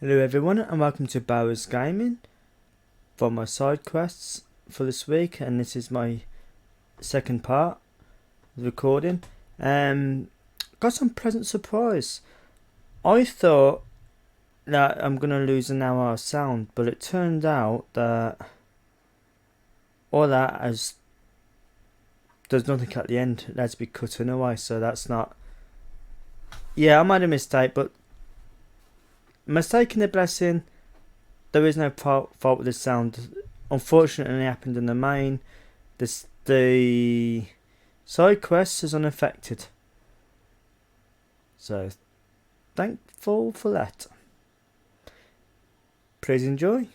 Hello everyone and welcome to Bowers Gaming for my side quests for this week, and this is my second part of the recording. Got some pleasant surprise. I thought that I'm gonna lose an hour of sound, but it turned out that all that has there's nothing at the end. It has to be cut anyway, so that's not. Yeah, I made a mistake, but mistake and a blessing. There is no fault with the sound. Unfortunately, it happened in the main. The side quest is unaffected. So, thankful for that. Please enjoy.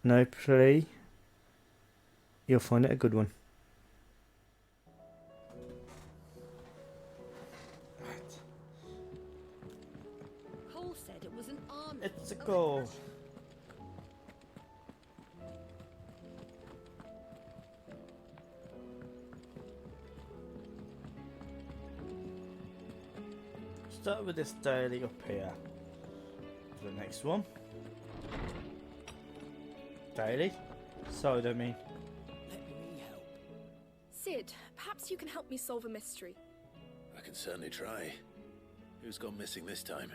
And hopefully, you'll find it a good one. Cole said it was an army. It's a goal. Start with this daily up here. For the next one. Daily? Sorry, I mean. Let me help. Sid, perhaps you can help me solve a mystery. I can certainly try. Who's gone missing this time?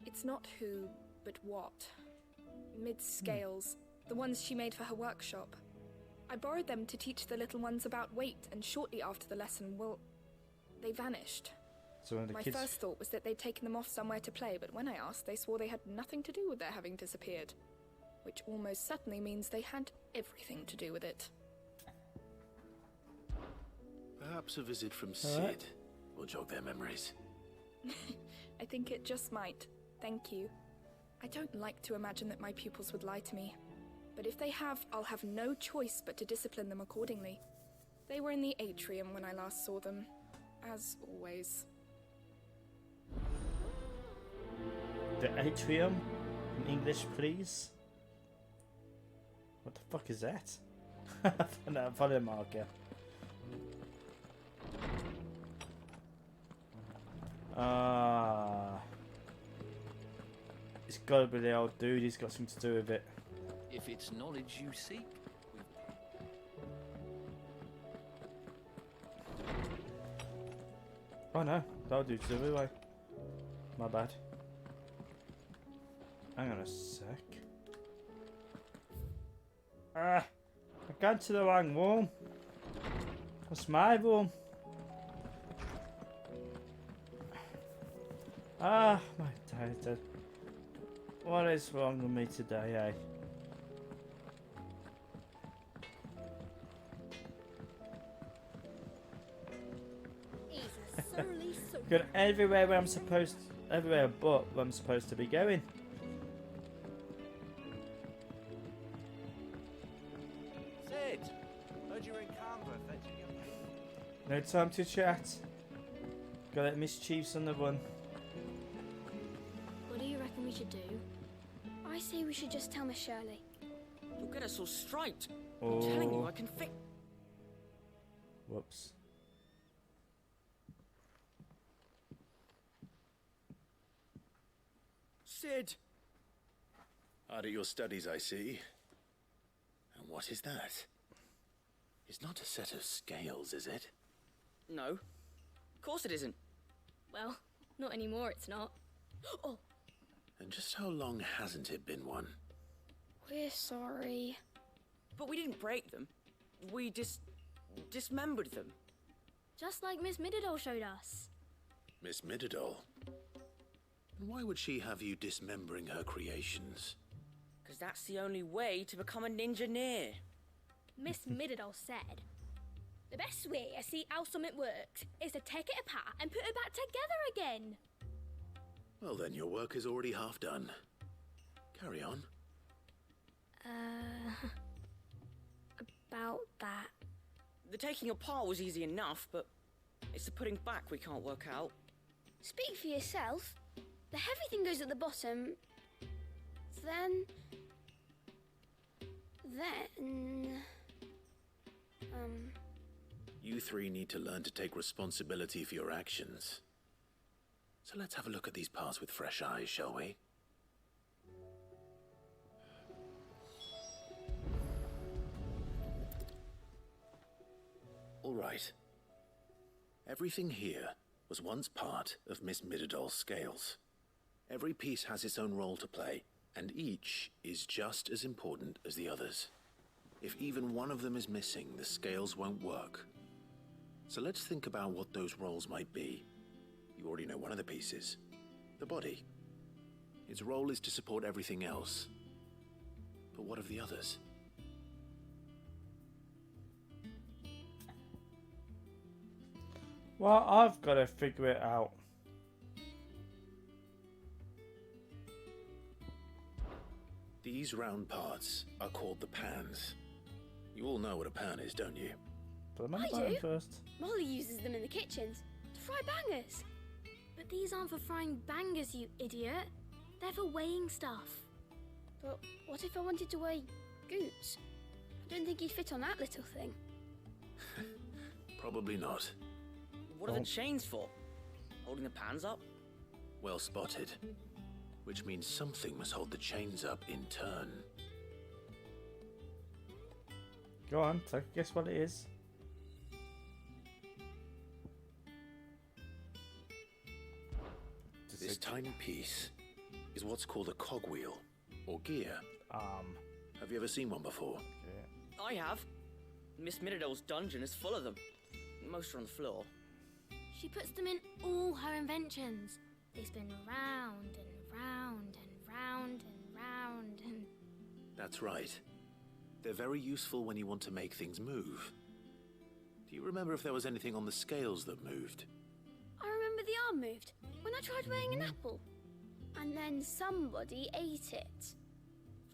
It's not who, but what. Mid's scales, the ones she made for her workshop. I borrowed them to teach the little ones about weight, and shortly after the lesson, well, they vanished. So one of the My kids. first thought was that they'd taken them off somewhere to play, but when I asked, they swore they had nothing to do with their having disappeared. Which almost certainly means they had everything to do with it. Perhaps a visit from All Sid right. will jog their memories. I think it just might. Thank you. I don't like to imagine that my pupils would lie to me. But if they have, I'll have no choice but to discipline them accordingly. They were in the atrium when I last saw them, as always. The atrium in English, please. What the fuck is that? No, follow marker. It's gotta be the old dude, he's got something to do with it. If it's knowledge you seek, Oh no, the old dude's the other way. My bad. Hang on a sec. I got to the wrong room. That's my room. My dad. What is wrong with me today, eh? He's a surly soul. Going everywhere where I'm supposed, everywhere but where I'm supposed to be going. Sid, heard you were in Canberra fetching your... No time to chat. Got that mischiefs on the run. What do you reckon we should do? I say we should just tell Miss Shirley. You'll get us all straight. Oh, I'm telling you, I can fix. whoops. Sid! Hard at your studies, I see. And what is that? It's not a set of scales, is it? No. Of course it isn't. Well, not anymore, it's not. Oh, And just how long hasn't it been one? we're sorry. But we didn't break them. We dismembered them. Just like Miss Middledore showed us. Miss Middledore. And why would she have you dismembering her creations? Because that's the only way to become a ninja-neer. Miss Middledore said, the best way to see how something works is to take it apart and put it back together again. Well then, your work is already half done. Carry on. About that. The taking apart was easy enough, but it's the putting back we can't work out. Speak for yourself. The heavy thing goes at the bottom. Then... You three need to learn to take responsibility for your actions. So let's have a look at these parts with fresh eyes, shall we? right. Everything here was once part of Miss Midadol's scales. Every piece has its own role to play, and each is just as important as the others. If even one of them is missing, the scales won't work. So let's think about what those roles might be. You already know one of the pieces, the body. Its role is to support everything else. But what of the others? Well, I've got to figure it out. These round parts are called the pans. You all know what a pan is, don't you? Put them on I the bottom do. first. Molly uses them in the kitchens to fry bangers. But these aren't for frying bangers, you idiot. They're for weighing stuff. But what if I wanted to weigh Goots? I don't think he'd fit on that little thing. Probably not. What are the chains for? Holding the pans up? Well spotted. Which means something must hold the chains up in turn. Go on, take a guess what it is. This tiny piece is what's called a cogwheel, or gear. Have you ever seen one before? Yeah. I have. Miss Midadol's dungeon is full of them. Most are on the floor. She puts them in all her inventions. They spin round and round and round and round and... That's right. They're very useful when you want to make things move. Do you remember if there was anything on the scales that moved? I remember the arm moved when I tried weighing an apple. And then somebody ate it. It's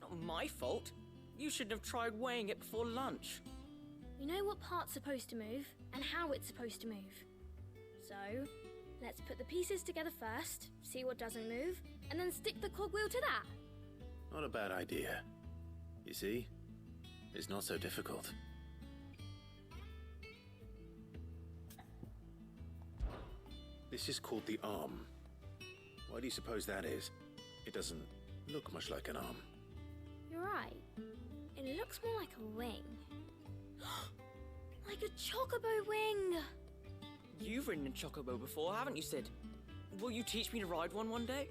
not my fault. You shouldn't have tried weighing it before lunch. We know what part's supposed to move and how it's supposed to move. So, let's put the pieces together first, see what doesn't move, and then stick the cogwheel to that. Not a bad idea. You see? It's not so difficult. This is called the arm. Why do you suppose that is? It doesn't look much like an arm. You're right. It looks more like a wing. Like a chocobo wing! You've ridden a chocobo before, haven't you, Sid? Will you teach me to ride one day?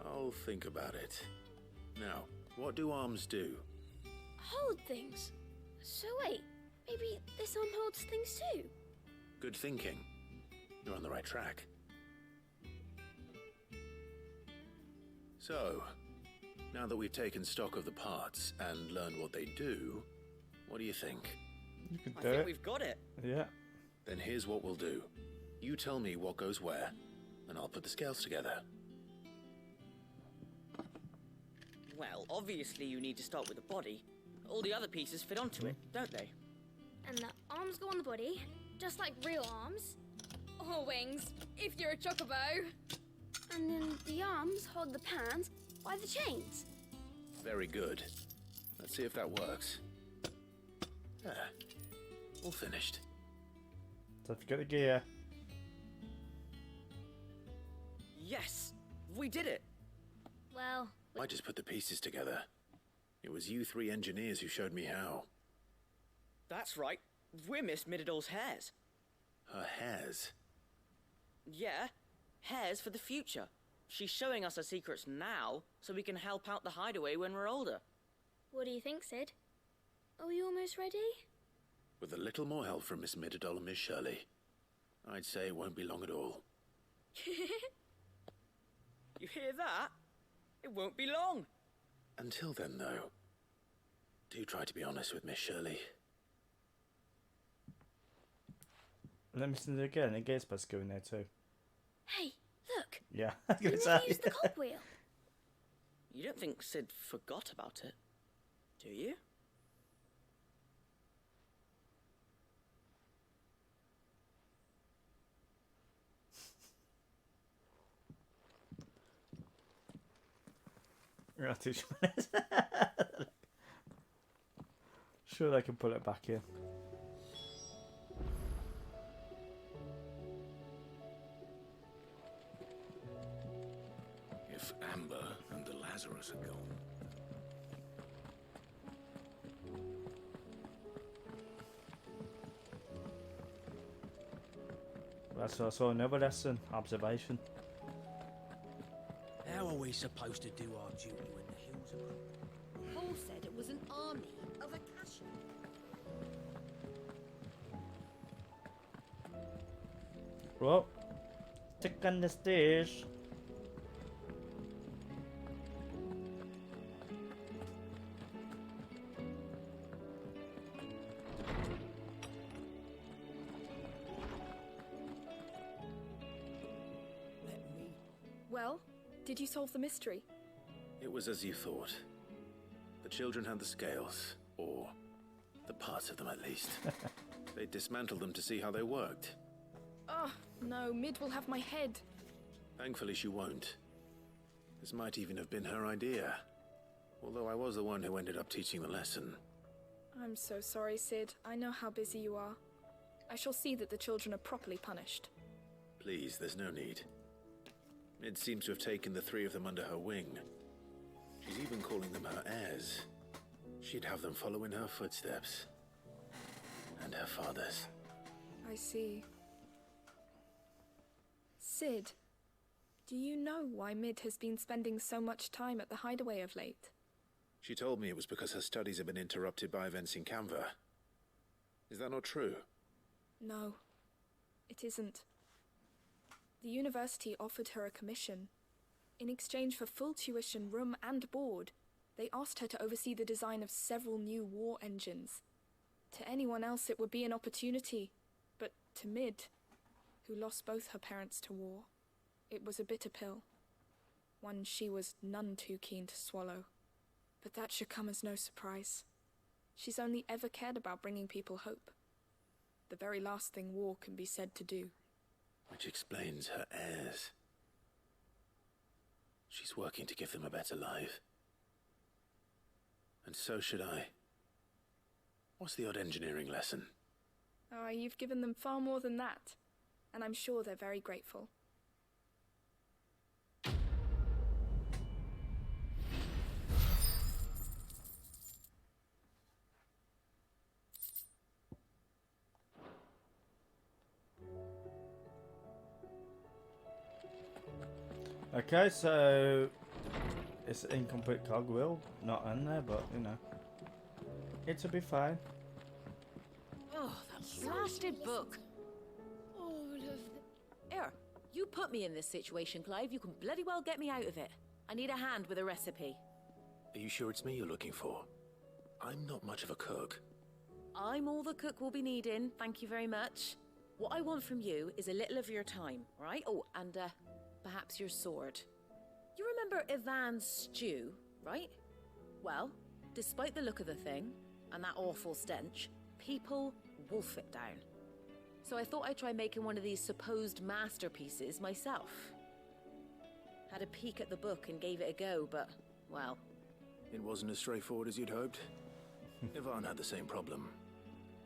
I'll think about it. Now, what do arms do? Hold things. So wait, maybe this arm holds things too? Good thinking. You're on the right track. So, now that we've taken stock of the parts and learned what they do, what do you think? You can I do think it. we've got it. Yeah. Then here's what we'll do. You tell me what goes where, and I'll put the scales together. Well, obviously you need to start with the body. All the other pieces fit onto it, don't they? And the arms go on the body, just like real arms. Or wings, if you're a chocobo. And then the arms hold the pans by the chains. Very good. Let's see if that works. There. All finished. Don't forget the gear. Yes! We did it! Well, I just put the pieces together. It was you three engineers who showed me how. That's right. We're Miss Midadol's hares. Her hairs. Yeah, hares for the future. She's showing us her secrets now, so we can help out the hideaway when we're older. what do you think, Sid? Are we almost ready? With a little more help from Miss Midadol and Miss Shirley, I'd say it won't be long at all. You hear that? It won't be long. Until then, though, do try to be honest with Miss Shirley. Let me send it again. It gets supposed to go in there too. Hey, look! Yeah. I was We gonna never say. used the cogwheel. You don't think Sid forgot about it, do you? Yeah, 2 minutes. Sure, they can pull it back in. If Amber and the Lazarus are gone, That's also another lesson. Observation. How are we supposed to do our duty when the hills are... Paul said it was an army of Akasha. Well, stick on the stairs. Let me... Well, did you solve the mystery? It was as you thought. The children had the scales, or the parts of them at least. They dismantled them to see how they worked. Oh, no, Mid will have my head. Thankfully she won't. This might even have been her idea. Although I was the one who ended up teaching the lesson. I'm so sorry, Sid. I know how busy you are. I shall see that the children are properly punished. Please, there's no need. Mid seems to have taken the three of them under her wing. She's even calling them her heirs. She'd have them follow in her footsteps. And her father's. I see. Sid, do you know why Mid has been spending so much time at the hideaway of late? She told me it was because her studies have been interrupted by events in Canva. Is that not true? No, it isn't. The university offered her a commission. In exchange for full tuition, room and board, they asked her to oversee the design of several new war engines. To anyone else it would be an opportunity, but to Mid, who lost both her parents to war, it was a bitter pill. One she was none too keen to swallow. But that should come as no surprise. She's only ever cared about bringing people hope. The very last thing war can be said to do. Which explains her heirs. She's working to give them a better life. And so should I. What's the odd engineering lesson? Ah, you've given them far more than that. And I'm sure they're very grateful. Okay, so it's incomplete cogwheel, not in there, but you know, it'll be fine. Oh, that blasted book. All of the... Here, you put me in this situation, Clive. You can bloody well get me out of it. I need a hand with a recipe. Are you sure it's me you're looking for? I'm not much of a cook. I'm all the cook will be needing, thank you very much. What I want from you is a little of your time, right? Oh, and perhaps your sword. You remember Ivan's stew, right? Well, despite the look of the thing, and that awful stench, people wolf it down. So I thought I'd try making one of these supposed masterpieces myself. Had a peek at the book and gave it a go, but, well... It wasn't as straightforward as you'd hoped? Ivan had the same problem.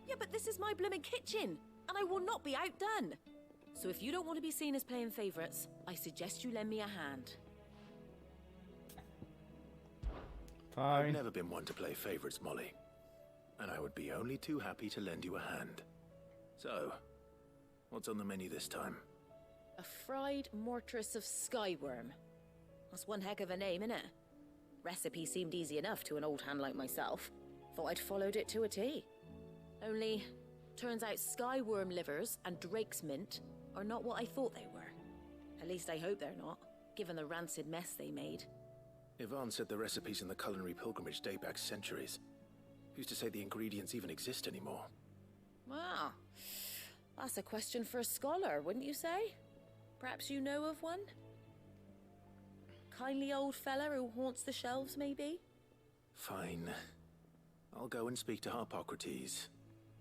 Yeah, but this is my blooming kitchen, and I will not be outdone. So if you don't want to be seen as playing favourites, I suggest you lend me a hand. I've Fine. never been one to play favorites, Molly. And I would be only too happy to lend you a hand. So, what's on the menu this time? A fried mortress of skyworm. That's one heck of a name, innit? Recipe seemed easy enough to an old hand like myself. Thought I'd followed it to a T. Only, turns out skyworm livers and drake's mint are not what I thought they were. At least I hope they're not, given the rancid mess they made. Ivan said the recipes in the culinary pilgrimage date back centuries. Who's to say the ingredients even exist anymore? Wow. That's a question for a scholar, wouldn't you say? Perhaps you know of one? Kindly old fella who haunts the shelves, maybe? Fine. I'll go and speak to Harpocrates.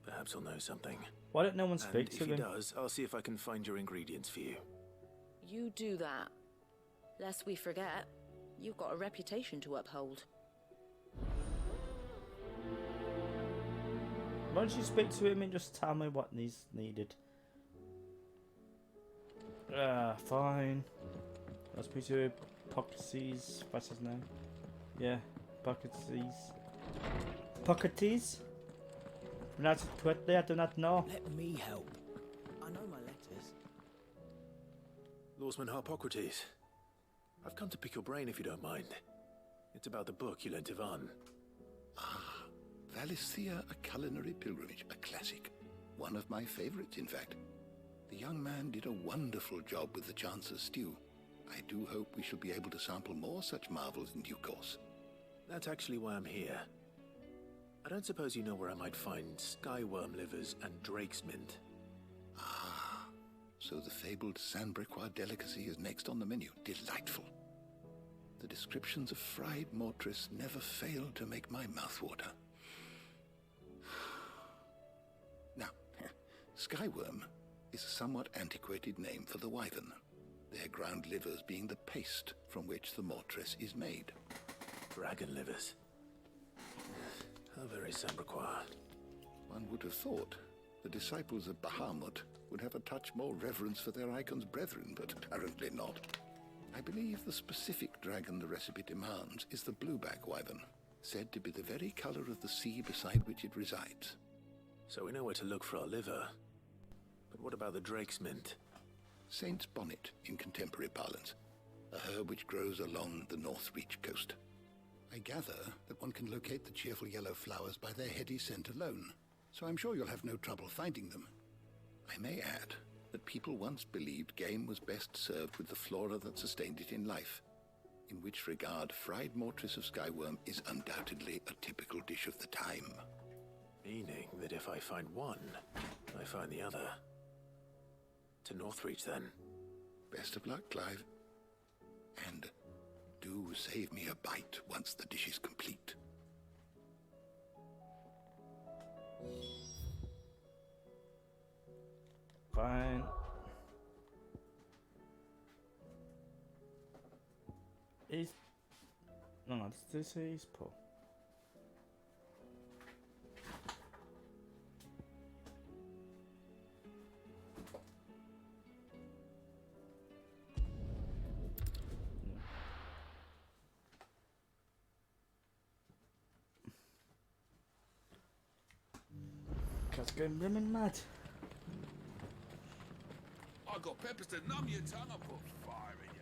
Perhaps he'll know something. Why don't no one And speak if to he him? does, I'll see if I can find your ingredients for you. You do that. Lest we forget, you've got a reputation to uphold. Why don't you speak to him and just tell me what is needed? Fine. I'll speak to Pocketies. What's his name? Yeah, Pocketies. Pocketies? Pronounce it correctly, I do not know. Let me help. I know my letters. Lawsman Harpocrates. I've come to pick your brain if you don't mind. It's about the book you lent Ivan. Ah, Valisthea, A Culinary Pilgrimage, a classic. One of my favorites, in fact. The young man did a wonderful job with the Chance's stew. I do hope we shall be able to sample more such marvels in due course. That's actually why I'm here. I don't suppose you know where I might find skyworm livers and drake's mint. Ah, so the fabled Sanbrequois delicacy is next on the menu. Delightful. The descriptions of fried mortris never fail to make my mouth water. Now, skyworm is a somewhat antiquated name for the wyvern, their ground livers being the paste from which the mortris is made. Dragon livers. How very Sanbrequois. One would have thought the disciples of Bahamut would have a touch more reverence for their icon's brethren, but apparently not. I believe the specific dragon the recipe demands is the blueback wyvern, said to be the very color of the sea beside which it resides. So we know where to look for our liver. But what about the drake's mint? Saint's bonnet in contemporary parlance, a herb which grows along the North Reach coast. I gather that one can locate the cheerful yellow flowers by their heady scent alone, so I'm sure you'll have no trouble finding them. I may add that people once believed game was best served with the flora that sustained it in life, in which regard fried mortris of skyworm is undoubtedly a typical dish of the time. Meaning that if I find one, I find the other. To Northreach, then. Best of luck, Clive. And do save me a bite once the dish is complete. Fine. He's... No, this is Paul. Cat's going blimmin' mad. I got peppers to numb your tongue. I put fire in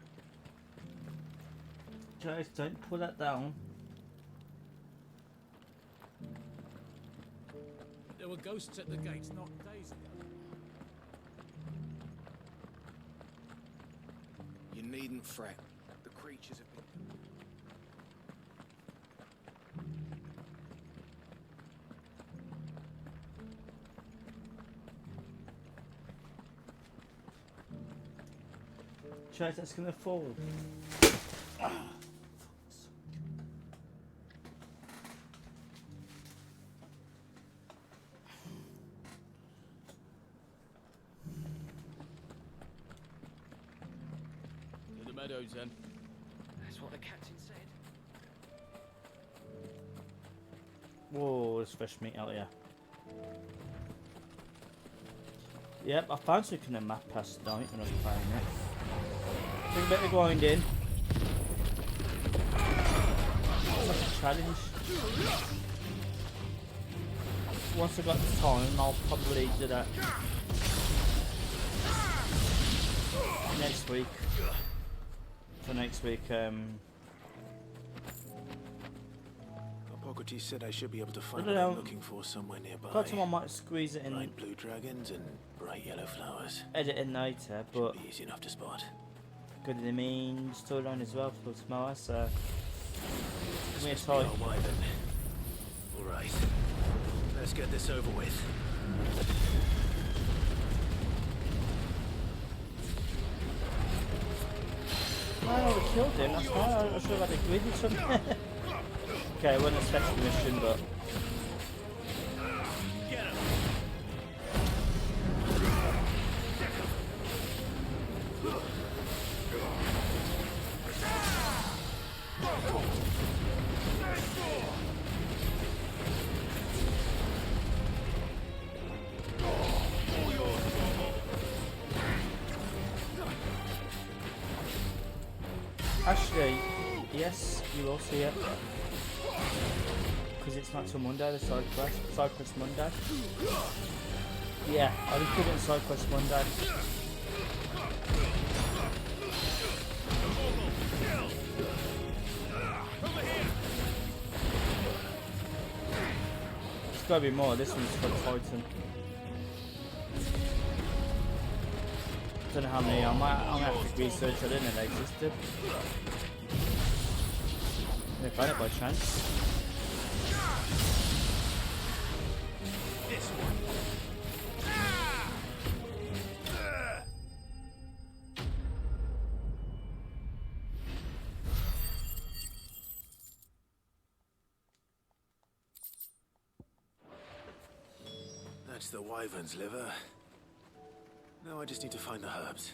you. Guys, don't pull that down. There were ghosts at the gates not days ago. You needn't fret. The creatures have been... Guys, that's gonna fall. To the meadows then. That's what the captain said. Whoa, there's fresh meat out here. Yep, I found something in the map past night when I was playing it. Bring a bit of grinding. It's like a challenge. Once I've got the time, I'll probably do that next week. For next week, Harpocrates said I should be able to find I don't what I'm know. looking for somewhere nearby. got time I might squeeze it in, Bright blue dragons and bright yellow flowers. edit it later, but Should be easy enough to spot. good in the main storyline as well for tomorrow, so give me a Must be our time. wyvern. All right, let's get this over with. Oh, we killed him, that's fine. I should have had a grid or something. Okay, I wasn't expecting the mission, but actually, yes, you will see it. Because it's not till Monday, the side quest Monday. Yeah, I'll include it in side quest Monday. gotta be more. This one's got Titan. Don't know how many. I'm gonna have to research. I didn't know they existed. They found it by chance. This one. That's the wyvern's liver. Now I just need to find the herbs.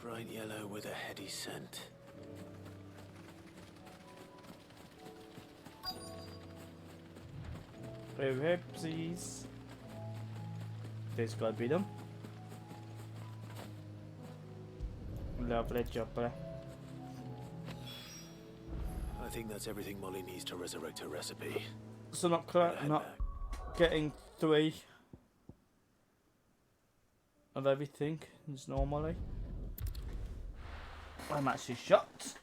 Bright yellow with a heady scent. Oopsies. There's gotta be them. Lovely jobber. I think that's everything Molly needs to resurrect her recipe. So not Head not back. getting 3 of everything as normally. I'm actually shocked.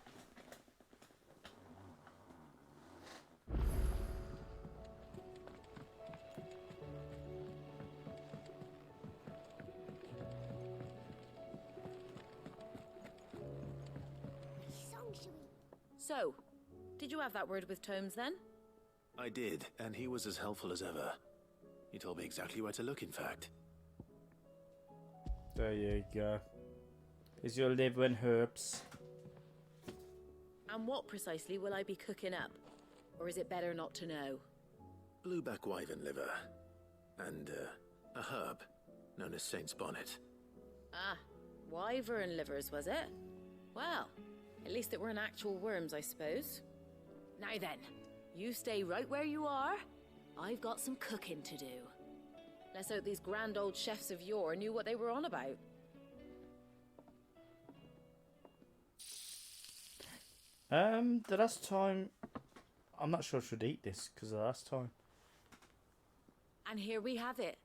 So, did you have that word with Tomes then? I did, and he was as helpful as ever. He told me exactly where to look, in fact. There you go. Is your liver and herbs? And what precisely will I be cooking up? Or is it better not to know? Blueback wyvern liver. And, a herb known as Saint's Bonnet. Ah, wyvern livers, was it? Well, at least it weren't actual worms, I suppose. Now then, you stay right where you are. I've got some cooking to do. Let's hope these grand old chefs of yore knew what they were on about. The last time... I'm not sure I should eat this, because the last time... And here we have it.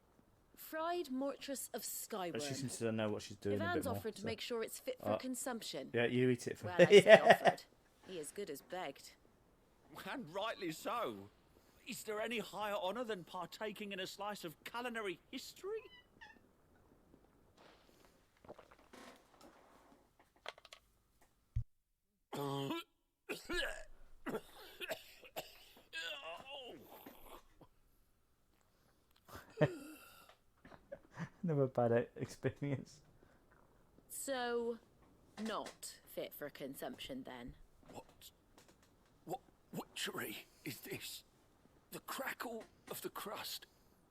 Fried Mortress of Skyworm. But she seems to know what she's doing a bit Ivan's more. offered to So. make sure it's fit for consumption. Yeah, you eat it for Well, me. I say offered. He as good as begged. And rightly so. Is there any higher honor than partaking in a slice of culinary history? Never bad experience. So, not fit for consumption then? What witchery is this? The crackle of the crust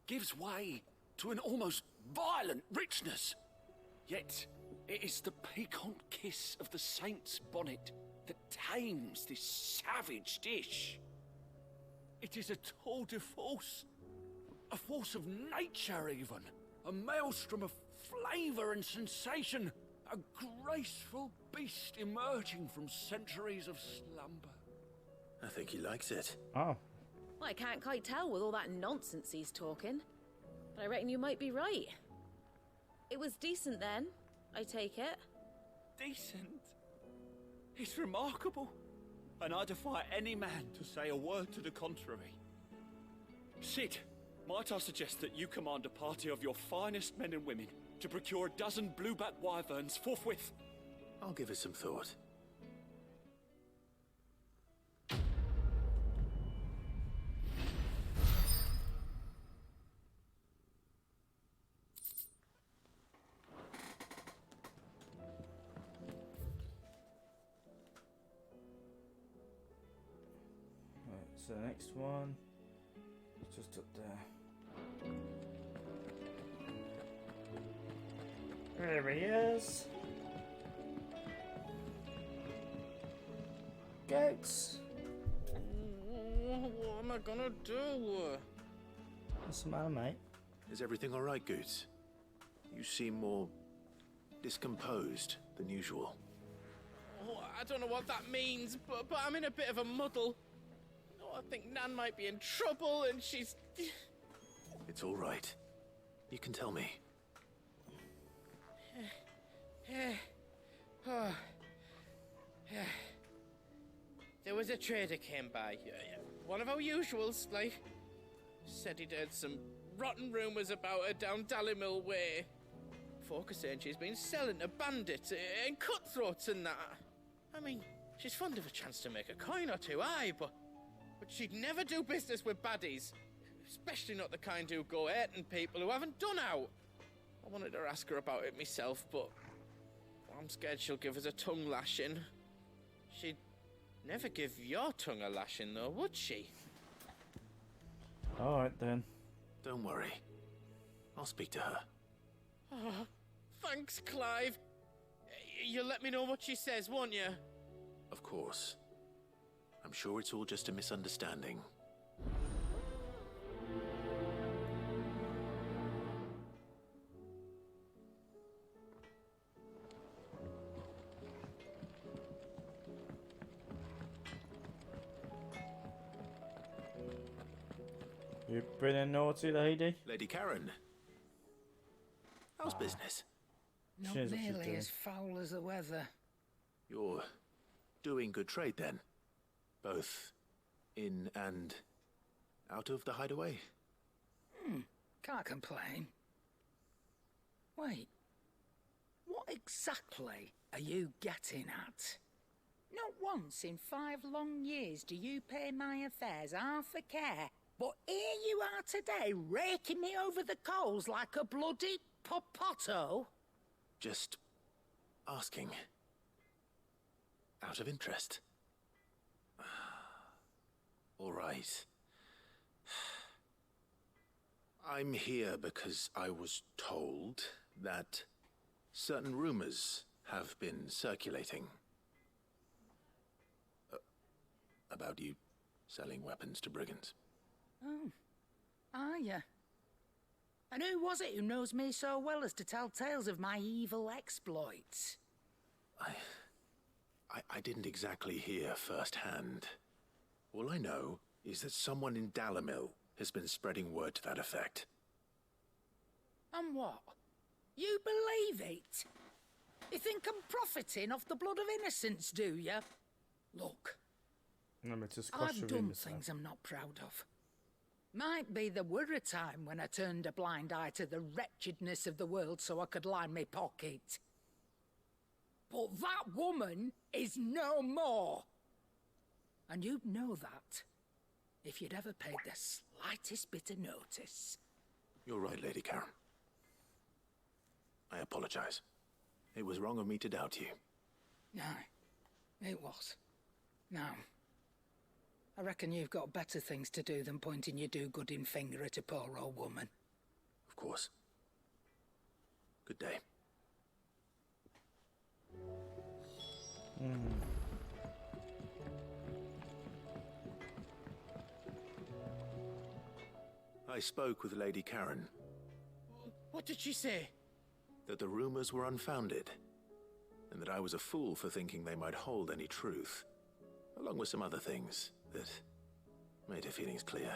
gives way to an almost violent richness. Yet, it is the piquant kiss of the saint's bonnet that tames this savage dish. It is a tour de force. A force of nature, even. A maelstrom of flavour and sensation. A graceful beast emerging from centuries of slumber. I think he likes it. Oh. Well, I can't quite tell with all that nonsense he's talking. But I reckon you might be right. It was decent then, I take it. Decent? It's remarkable. And I defy any man to say a word to the contrary. Sid, might I suggest that you command a party of your finest men and women to procure a dozen blueback wyverns forthwith? I'll give it some thought. Right, so the next one is just up there. There he is. Goats. What am I gonna do? What's the matter, mate? Is everything all right, Goots? You seem more discomposed than usual. Oh, I don't know what that means, but I'm in a bit of a muddle. Oh, I think Nan might be in trouble, and she's... It's all right. You can tell me. There was a trader came by. One of our usuals, like... Said he'd heard some rotten rumours about her down Dallimil Way. Folk are saying she's been selling to bandits and cutthroats and that. I mean, she's fond of a chance to make a coin or two, aye, but she'd never do business with baddies. Especially not the kind who go hurting people who haven't done out. I wanted to ask her about it myself, but I'm scared she'll give us a tongue lashing. She'd never give your tongue a lashing, though, would she? Alright then. Don't worry. I'll speak to her. Oh, thanks, Clive. You'll let me know what she says, won't you? Of course. I'm sure it's all just a misunderstanding. You've been a naughty lady? Lady Karen. How's business? Not She knows what she's nearly doing. as foul as the weather. You're doing good trade then? Both in and out of the hideaway? Can't complain. Wait. What exactly are you getting at? Not once in 5 long years do you pay my affairs half a care, but here you are today raking me over the coals like a bloody popoto. Just asking. Out of interest. All right. I'm here because I was told that certain rumors have been circulating about you selling weapons to brigands. Oh, are you? And who was it who knows me so well as to tell tales of my evil exploits? I didn't exactly hear firsthand. All I know is that someone in Dallimil has been spreading word to that effect. And what? You believe it? You think I'm profiting off the blood of innocents, do you? Look, Let me just cross I've your done fingers things I'm not proud of. Might be there were a time when I turned a blind eye to the wretchedness of the world so I could line my pocket. But that woman is no more. And you'd know that if you'd ever paid the slightest bit of notice. You're right, Lady Karen. I apologize. It was wrong of me to doubt you. No, it was. Now, I reckon you've got better things to do than pointing your do-gooding finger at a poor old woman. Of course. Good day. I spoke with Lady Karen. What did she say? That the rumors were unfounded, and that I was a fool for thinking they might hold any truth, along with some other things that made her feelings clear.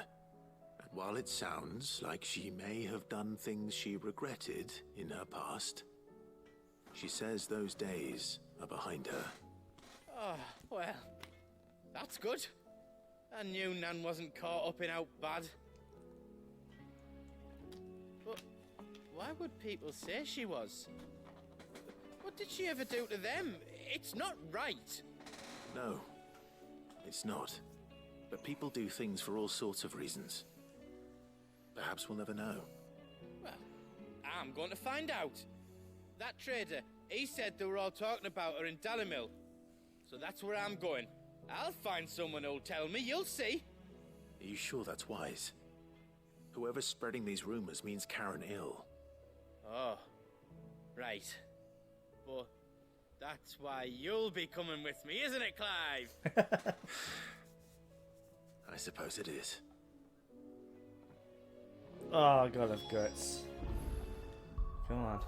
And while it sounds like she may have done things she regretted in her past, she says those days are behind her. Oh, well, that's good. I knew Nan wasn't caught up in out bad. But why would people say she was? What did she ever do to them? It's not right. No, it's not. But people do things for all sorts of reasons. Perhaps we'll never know. Well, I'm going to find out. That trader, he said they were all talking about her in Dallimil. So that's where I'm going. I'll find someone who'll tell me, you'll see. Are you sure that's wise? Whoever's spreading these rumors means Karen ill. Oh, right. But that's why you'll be coming with me, isn't it, Clive? I suppose it is. Oh, God of guts. Come on.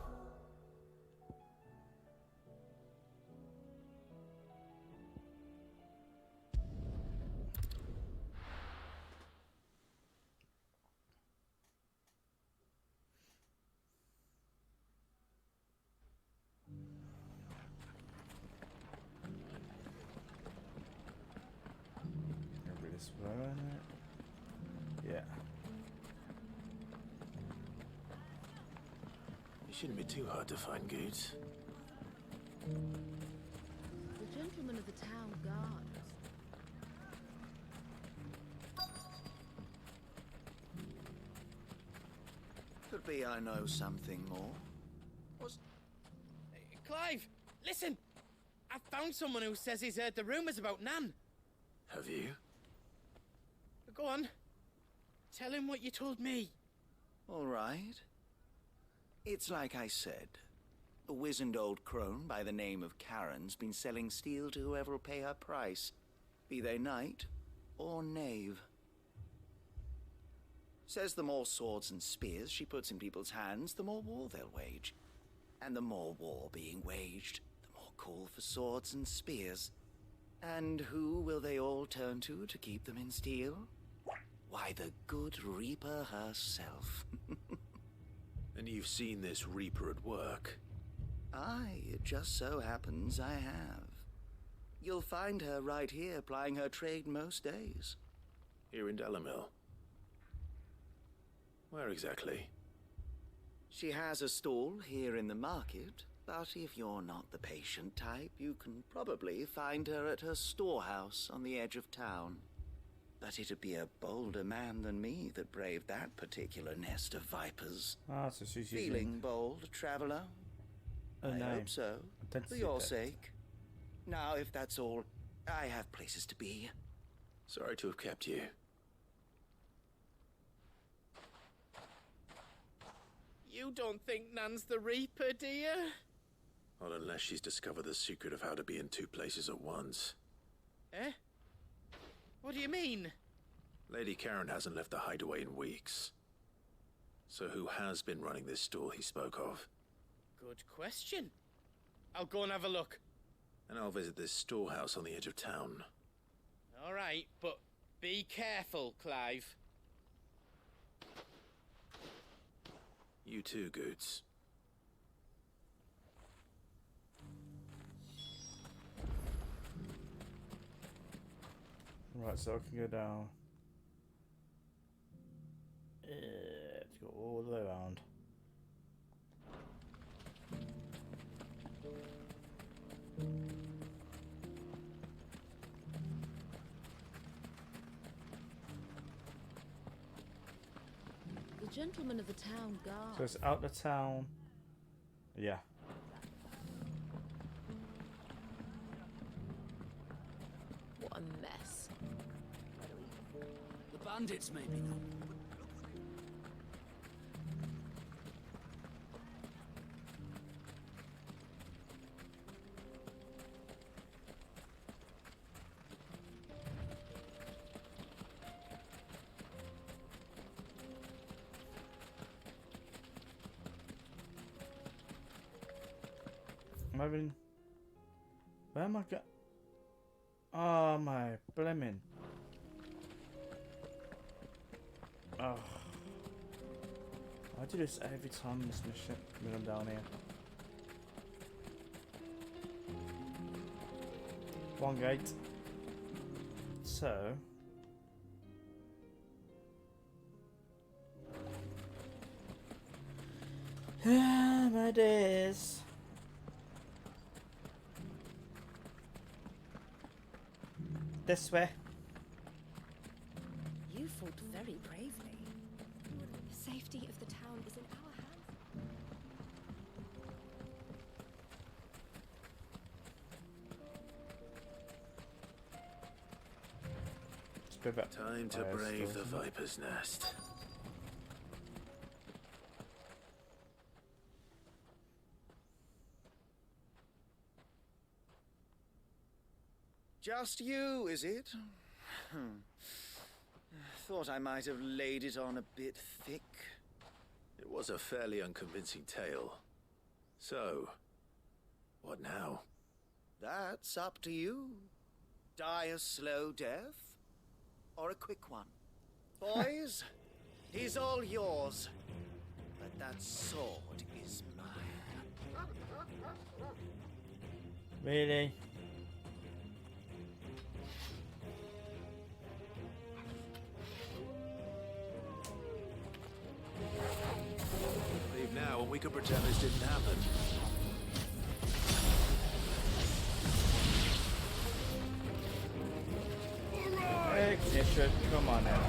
This way, isn't it? Yeah. Shouldn't be too hard to find, Goots. The gentleman of the town guards. Could be I know something more. Clive, listen! I found someone who says he's heard the rumours about Nan. Have you? Go on. Tell him what you told me. All right. It's like I said. A wizened old crone by the name of Karen's been selling steel to whoever will pay her price, be they knight or knave. Says the more swords and spears she puts in people's hands, the more war they'll wage. And the more war being waged, the more call for swords and spears. And who will they all turn to keep them in steel? Why, the good Reaper herself. And you've seen this Reaper at work? Aye, it just so happens I have. You'll find her right here plying her trade most days. Here in Dalimil? Where exactly? She has a stall here in the market, but if you're not the patient type, you can probably find her at her storehouse on the edge of town. But it'd be a bolder man than me that braved that particular nest of vipers. Ah, so she's Feeling bold, traveller? I hope so, for your sake. Now, if that's all, I have places to be. Sorry to have kept you. You don't think Nan's the Reaper, do you? Not unless she's discovered the secret of how to be in two places at once. Eh? What do you mean? Lady Karen hasn't left the hideaway in weeks. So who has been running this stall he spoke of? Good question. I'll go and have a look. And I'll visit this storehouse on the edge of town. All right, but be careful, Clive. You too, Goots. Right, so I can go down. Let's go all the way around. The gentleman of the town guard. So it's out the town. Yeah. What a mess. The bandits maybe not. Moving. Where am I go? Oh my blimmin'. Oh. I do this every time in this mission when I'm down here. One gate. So. Yeah, my days. This way. You fought very bravely. The safety of the town is in our hands. Let's go back. Time to brave the Viper's Nest. Just you, is it? Thought I might have laid it on a bit thick. It was a fairly unconvincing tale. So, what now? That's up to you. Die a slow death, or a quick one. Boys, he's all yours. But that sword is mine. Really? Leave now and we could pretend this didn't happen. Ignition, come on now.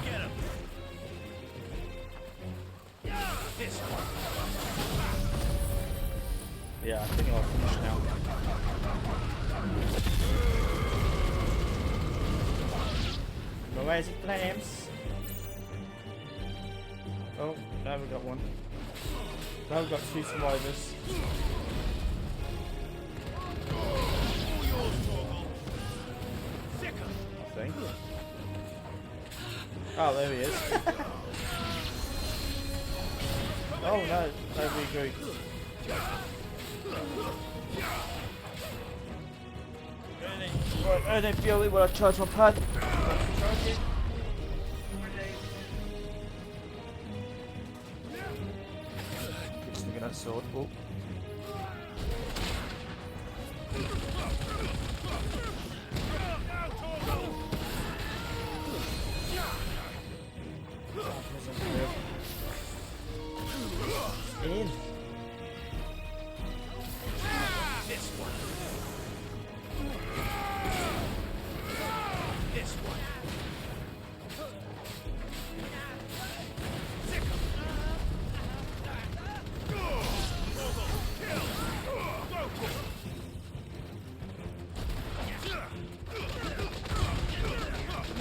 Get him! This one. Yeah, I think I'll finish now. No ways it claims. Oh, now we got one. Now we've got 2 survivors. I think. Oh, there he is. Oh no, nobody agreed. Right, Ernie Fury, will I charge my pad? Charge it. Keep swinging that sword. Oh. In. This one. This one.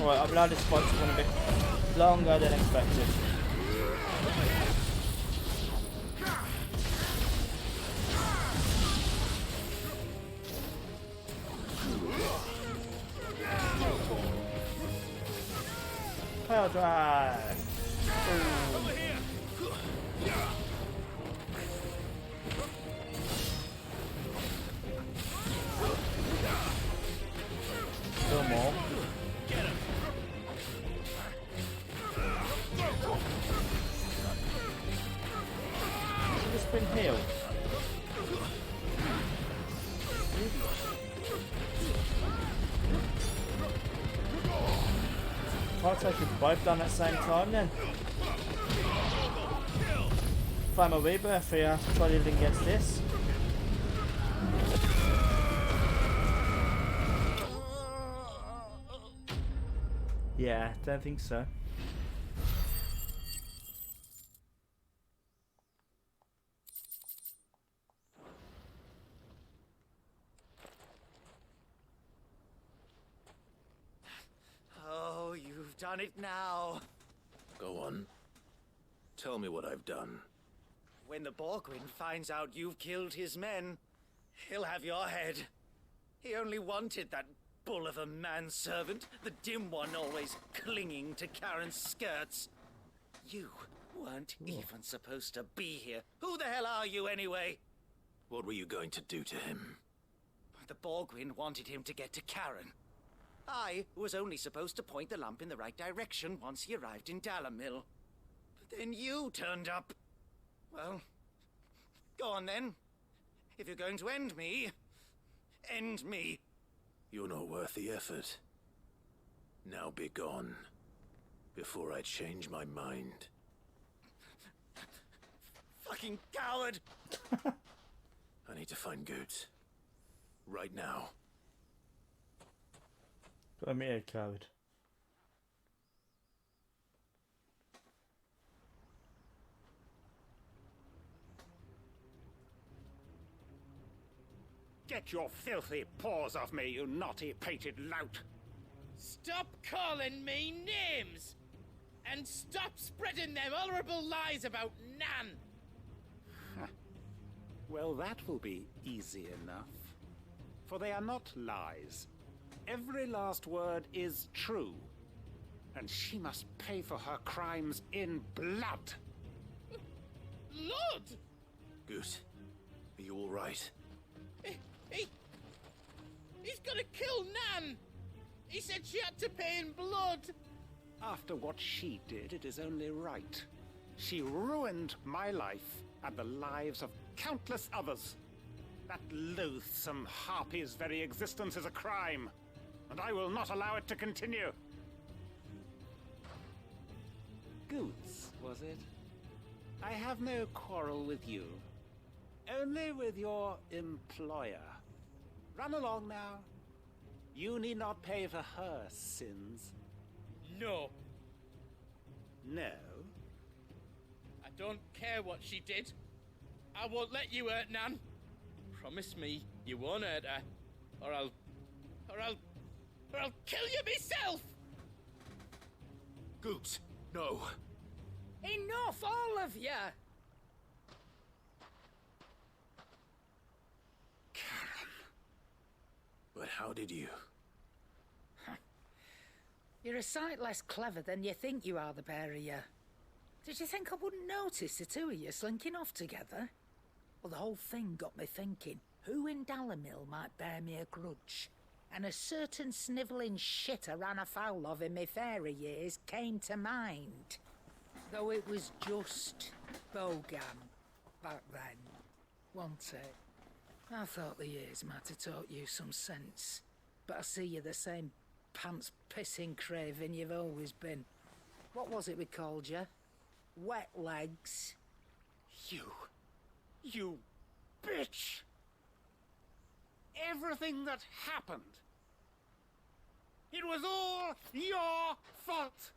Alright, I've allowed this fight to run a bit longer than expected. Power drive! Over here! Still more. Get him! Should have been healed. Can't take them both down at the same time then. Find my rebirth here, try living against this. Yeah, don't think so. Oh, you've done it now. Go on. Tell me what I've done. When the Borgwyn finds out you've killed his men, he'll have your head. He only wanted that bull of a manservant, the dim one always clinging to Karen's skirts. You weren't even supposed to be here. Who the hell are you anyway? What were you going to do to him? The Borgwyn wanted him to get to Karen. I was only supposed to point the lamp in the right direction once he arrived in Dalamil. But then you turned up. Well, go on then. If you're going to end me, end me. You're not worth the effort. Now be gone, before I change my mind. Fucking coward! I need to find Goots. Right now. Come here, coward. Get your filthy paws off me, you naughty-pated lout! Stop calling me names! And stop spreading them horrible lies about Nan! Well, that will be easy enough. For they are not lies. Every last word is true. And she must pay for her crimes in blood. Lord! Goot, are you all right? He's gonna kill Nan! He said she had to pay in blood! After what she did, it is only right. She ruined my life and the lives of countless others. That loathsome harpy's very existence is a crime, and I will not allow it to continue. Goots, was it? I have no quarrel with you. Only with your employer. Run along now. You need not pay for her sins. No. No? I don't care what she did. I won't let you hurt Nan. Promise me you won't hurt her, or I'll kill you myself! Goots, no. Enough, all of you! But how did you? You're a sight less clever than you think you are, the pair of you. Did you think I wouldn't notice the two of you slinking off together? Well, the whole thing got me thinking, who in Dalimil might bear me a grudge? And a certain snivelling shit I ran afoul of in my fairy years came to mind. Though it was just Bogam back then, wasn't it? I thought the years might have taught you some sense, but I see you're the same pants-pissing craven you've always been. What was it we called you? Wet legs? You bitch! Everything that happened, it was all your fault!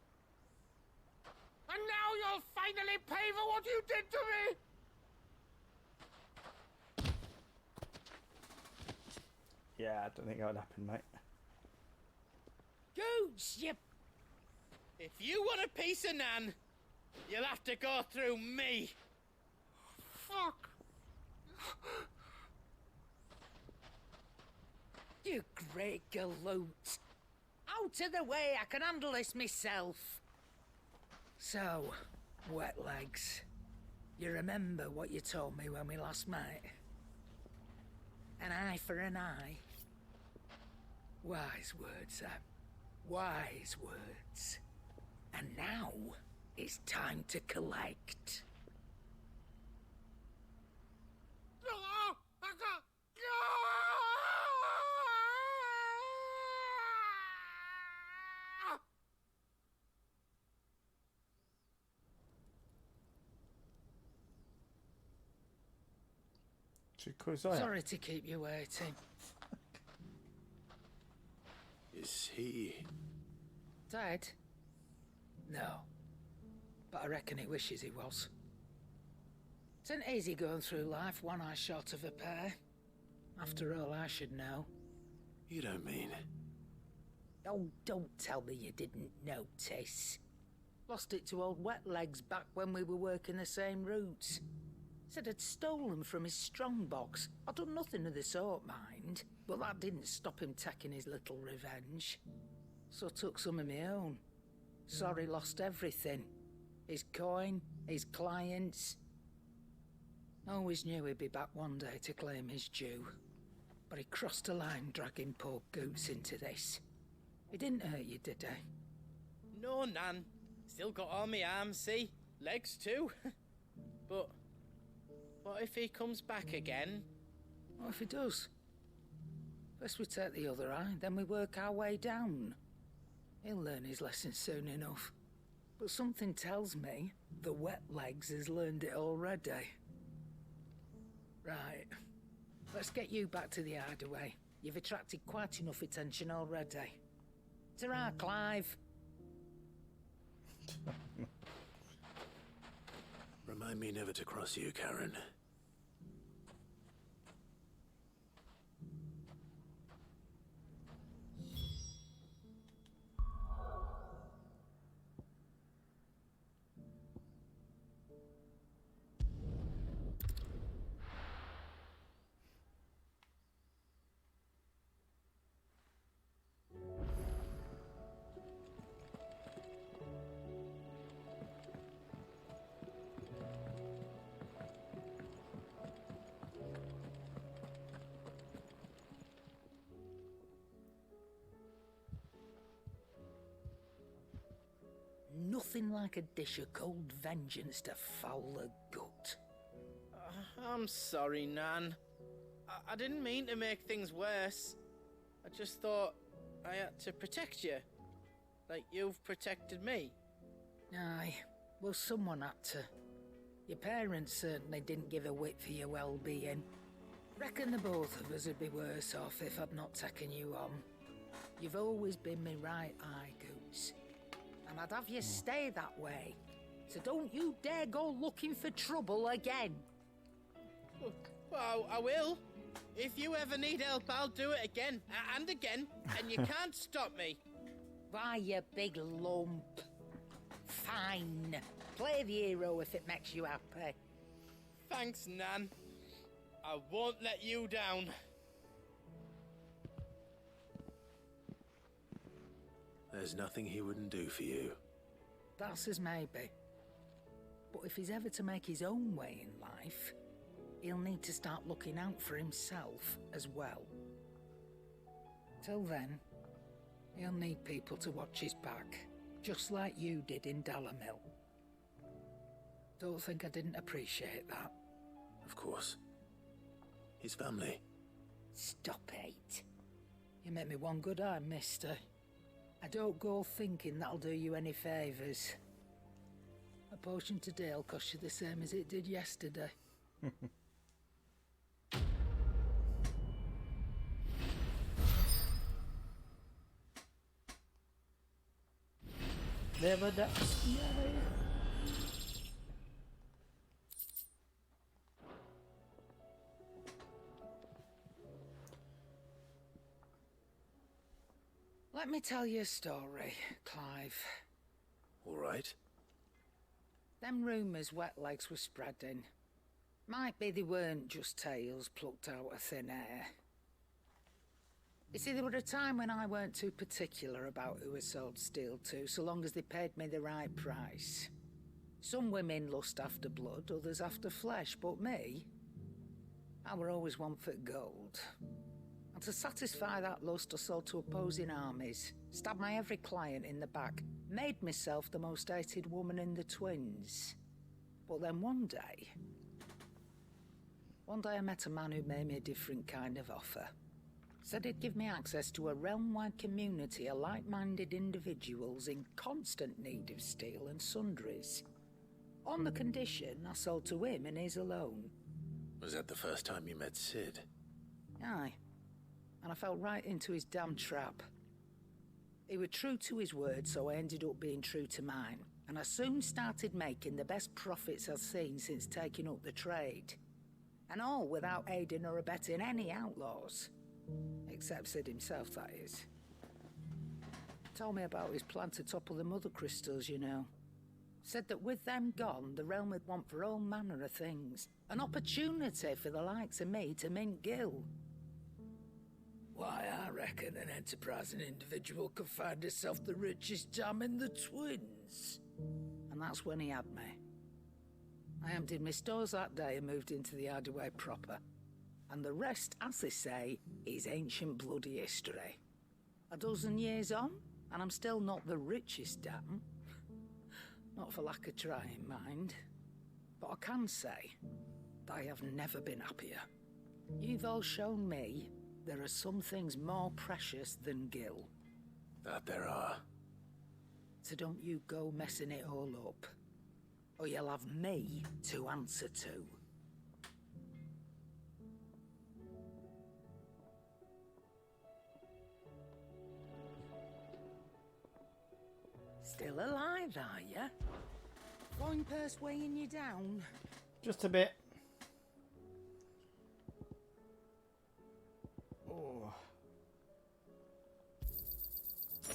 And now you'll finally pay for what you did to me! Yeah, I don't think that would happen, mate. Goots, you... If you want a piece of Nan, you'll have to go through me. Fuck! You great galoot. Out of the way, I can handle this myself. So, wet legs, you remember what you told me when we last met? An eye for an eye. Wise words, Sam. Wise words. And now, it's time to collect. Sorry to keep you waiting. Is he... Dead? No. But I reckon he wishes he was. It isn't easy going through life one eye short of a pair. After all, I should know. You don't mean... Oh, don't tell me you didn't notice. Lost it to old Wet Legs back when we were working the same routes. Said I'd stolen from his strongbox. I'd done nothing of the sort, mind. But that didn't stop him taking his little revenge. So took some of my own. Sorry lost everything. His coin, his clients. Always knew he'd be back one day to claim his due. But he crossed a line dragging poor Goots into this. He didn't hurt you, did he? No, Nan. Still got all my arms, see? Legs too. But what if he comes back again? What if he does? First we take the other eye, then we work our way down. He'll learn his lesson soon enough. But something tells me the Wet Legs has learned it already. Right. Let's get you back to the hideaway. You've attracted quite enough attention already. Ta-ra, Clive. Remind me never to cross you, Karen. Nothing like a dish of cold vengeance to foul the gut. I'm sorry, Nan. I didn't mean to make things worse. I just thought I had to protect you. Like you've protected me. Aye, Well, someone had to. Your parents certainly didn't give a whit for your well-being. Reckon the both of us would be worse off if I'd not taken you on. You've always been my right eye, Goose. And I'd have you stay that way. So don't you dare go looking for trouble again. Well, I will. If you ever need help, I'll do it again and again, and you can't stop me. Why, you big lump. Fine. Play the hero if it makes you happy. Thanks, Nan. I won't let you down. There's nothing he wouldn't do for you. That's as maybe. But if he's ever to make his own way in life, he'll need to start looking out for himself as well. Till then, he'll need people to watch his back, just like you did in Dalamil. Don't think I didn't appreciate that. Of course. His family. Stop it. You make me one good eye, mister. I don't go thinking that'll do you any favours. A potion today'll cost you the same as it did yesterday. Never that. Let me tell you a story, Clive. All right. Them rumours Wetlegs were spreading. Might be they weren't just tales plucked out of thin air. You see, there were a time when I weren't too particular about who I sold steel to, so long as they paid me the right price. Some women lust after blood, others after flesh, but me, I were always one for gold. And to satisfy that lust, I sold to opposing armies, stabbed my every client in the back, made myself the most hated woman in the Twins. But then one day I met a man who made me a different kind of offer. Said he'd give me access to a realm-wide community of like-minded individuals in constant need of steel and sundries. On the condition I sold to him and his alone. Was that the first time you met Sid? Aye. And I fell right into his damn trap. He was true to his word, so I ended up being true to mine. And I soon started making the best profits I've seen since taking up the trade. And all without aiding or abetting any outlaws. Except Sid himself, that is. Told me about his plan to topple the mother crystals, you know. Said that with them gone, the realm would want for all manner of things. An opportunity for the likes of me to mint Gil. Why, I reckon an enterprising individual could find himself the richest dam in the Twins. And that's when he had me. I emptied my stores that day and moved into the Hideaway proper. And the rest, as they say, is ancient bloody history. A dozen years on, and I'm still not the richest dam. Not for lack of trying, mind. But I can say, I have never been happier. You've all shown me there are some things more precious than Gil. That there are. So don't you go messing it all up, or you'll have me to answer to. Still alive, are ya? Going purse weighing you down? Just a bit. Oh.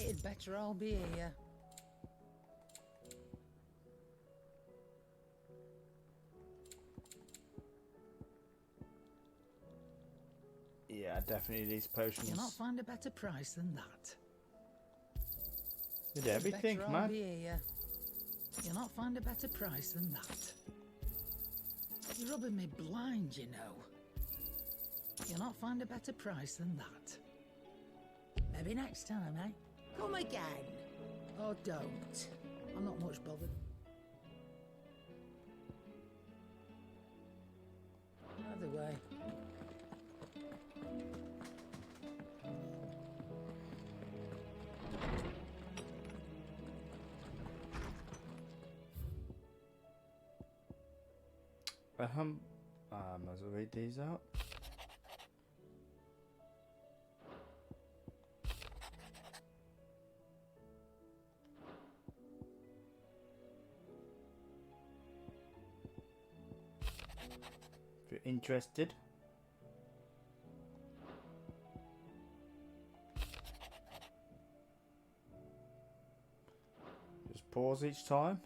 It'd better all be here. Yeah, definitely these potions. You'll not find a better price than that. With everything, better man. All be here. You'll not find a better price than that. You're rubbing me blind, you know. You'll not find a better price than that. Maybe next time, eh? Come again. Or don't. I'm not much bothered. Either way. I might as well read these out. If you're interested. Just pause each time.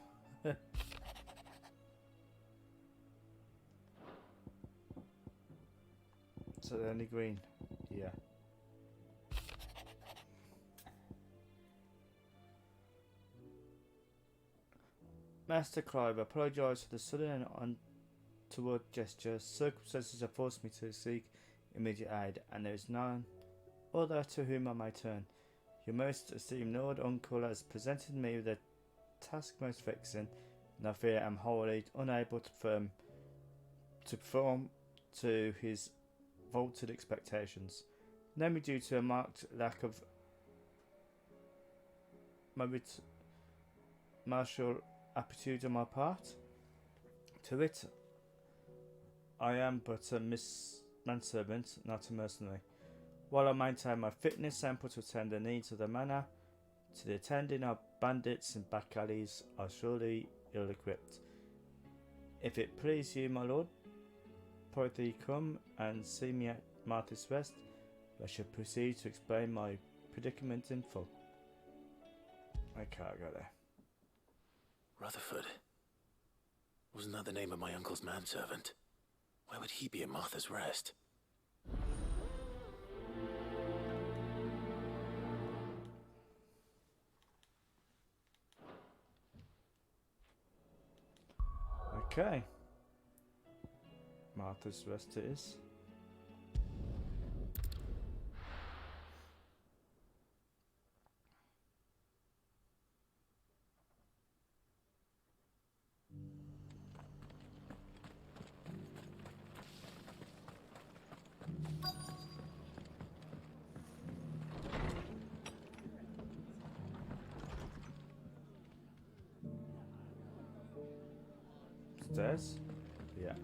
So they're only green. Yeah. Master Clive, I apologise for the sudden and untoward gesture. Circumstances have forced me to seek immediate aid, and there is none other to whom I may turn. Your most esteemed Lord Uncle has presented me with a task most vexing, and I fear I am wholly unable to perform to his vaulted expectations, namely due to a marked lack of martial aptitude on my part. To wit, I am but a manservant, not a mercenary. While I maintain my fitness ample to attend the needs of the manor, to the attending of bandits and back alleys are surely ill-equipped. If it please you, my lord, prithee come and see me at Martha's Rest. I shall proceed to explain my predicament in full. I can't go there. Rutherford. Wasn't that the name of my uncle's manservant? Why would he be at Martha's Rest? Okay. Martha's Rest it is. Stairs? Yeah.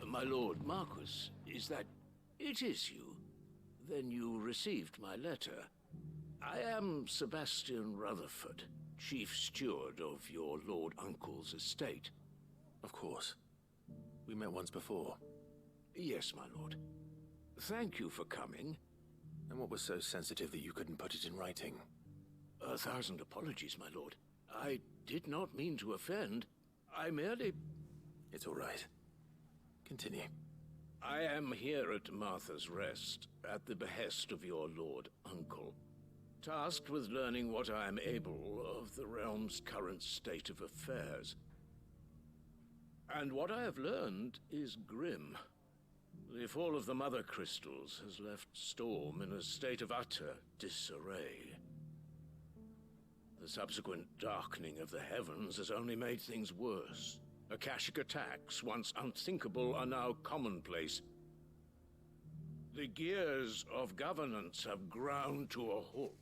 My lord Marquis, is that... It is you. Then you received my letter. I am Sebastian Rutherford, Chief Steward of your Lord Uncle's estate. Of course. We met once before. Yes, my lord. Thank you for coming. And what was so sensitive that you couldn't put it in writing? 1,000 apologies, my lord. I did not mean to offend. I merely... It's all right. Continue. I am here at Martha's Rest, at the behest of your Lord Uncle, tasked with learning what I am able of the realm's current state of affairs. And what I have learned is grim. The fall of the Mother Crystals has left Storm in a state of utter disarray. The subsequent darkening of the heavens has only made things worse. Akashic attacks, once unthinkable, are now commonplace. The gears of governance have ground to a halt,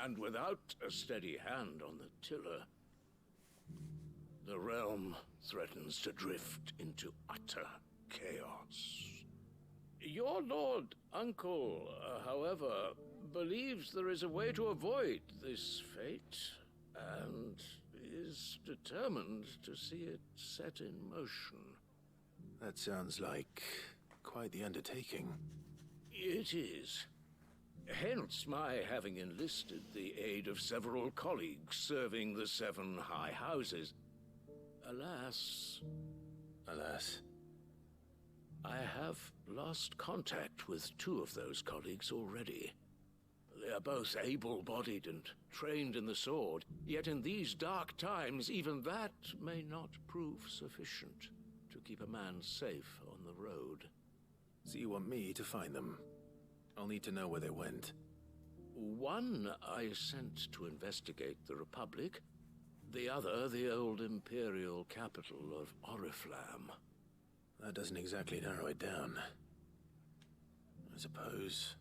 and without a steady hand on the tiller, the realm threatens to drift into utter chaos. Your Lord Uncle, however, believes there is a way to avoid this fate, and is determined to see it set in motion. That sounds like quite the undertaking. It is. Hence my having enlisted the aid of several colleagues serving the 7 high houses. Alas... Alas. I have lost contact with 2 of those colleagues already. They are both able-bodied and trained in the sword, yet in these dark times even that may not prove sufficient to keep a man safe on the road. So you want me to find them? I'll need to know where they went. One I sent to investigate the Republic, the other the old Imperial capital of Oriflamme. That doesn't exactly narrow it down. I suppose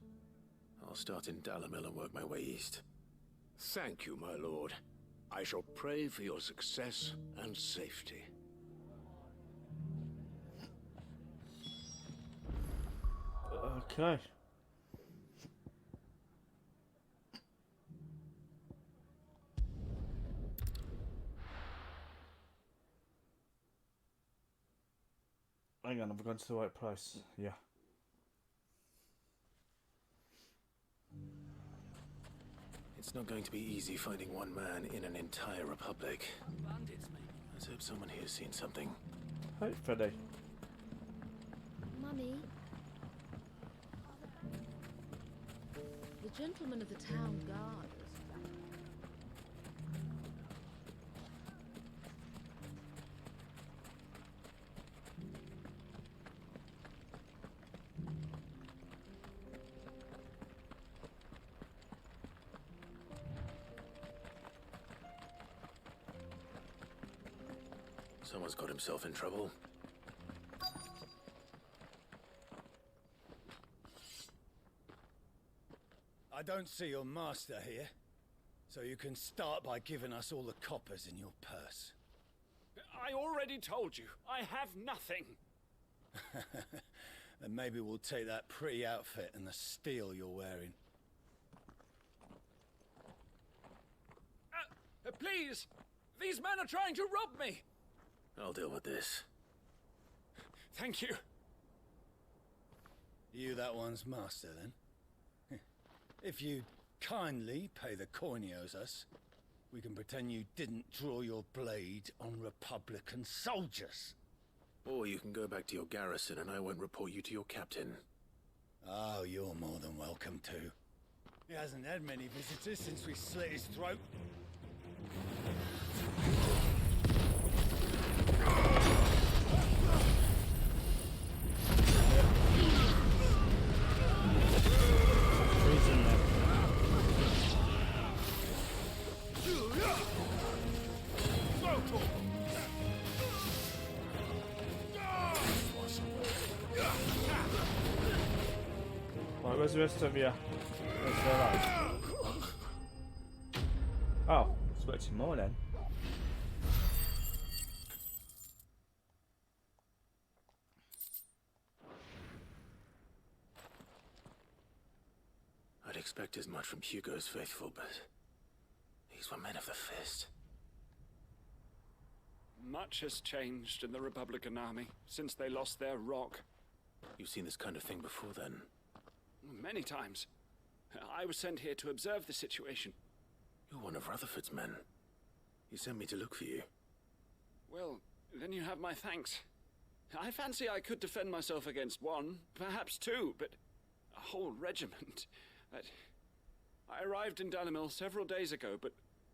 I'll start in Dalimil and work my way east. Thank you, my lord. I shall pray for your success and safety. Okay. Hang on, I've gone to the right place. Yeah. It's not going to be easy finding one man in an entire republic. Bandits, maybe. Let's hope someone here's seen something. Hey, Freddy. Mummy, The gentleman of the town guard. Someone's got himself in trouble. I don't see your master here, so you can start by giving us all the coppers in your purse. I already told you, I have nothing. Then maybe we'll take that pretty outfit and the steel you're wearing. Please! These men are trying to rob me! I'll deal with this. Thank you. You that one's master, then? If you kindly pay the coin he owes us, we can pretend you didn't draw your blade on Republican soldiers. Or you can go back to your garrison and I won't report you to your captain. Oh, you're more than welcome to. He hasn't had many visitors since we slit his throat. Right, where's the rest of you? Where's their life? Oh, expecting more then. I'd expect as much from Hugo's faithful, but these were men of the fist. Much has changed in the Republican army since they lost their rock. You've seen this kind of thing before, then? Many times. I was sent here to observe the situation. You're one of Rutherford's men. He sent me to look for you. Well, then you have my thanks. I fancy I could defend myself against one, perhaps two, but a whole regiment. I arrived in Dalimil several days ago, but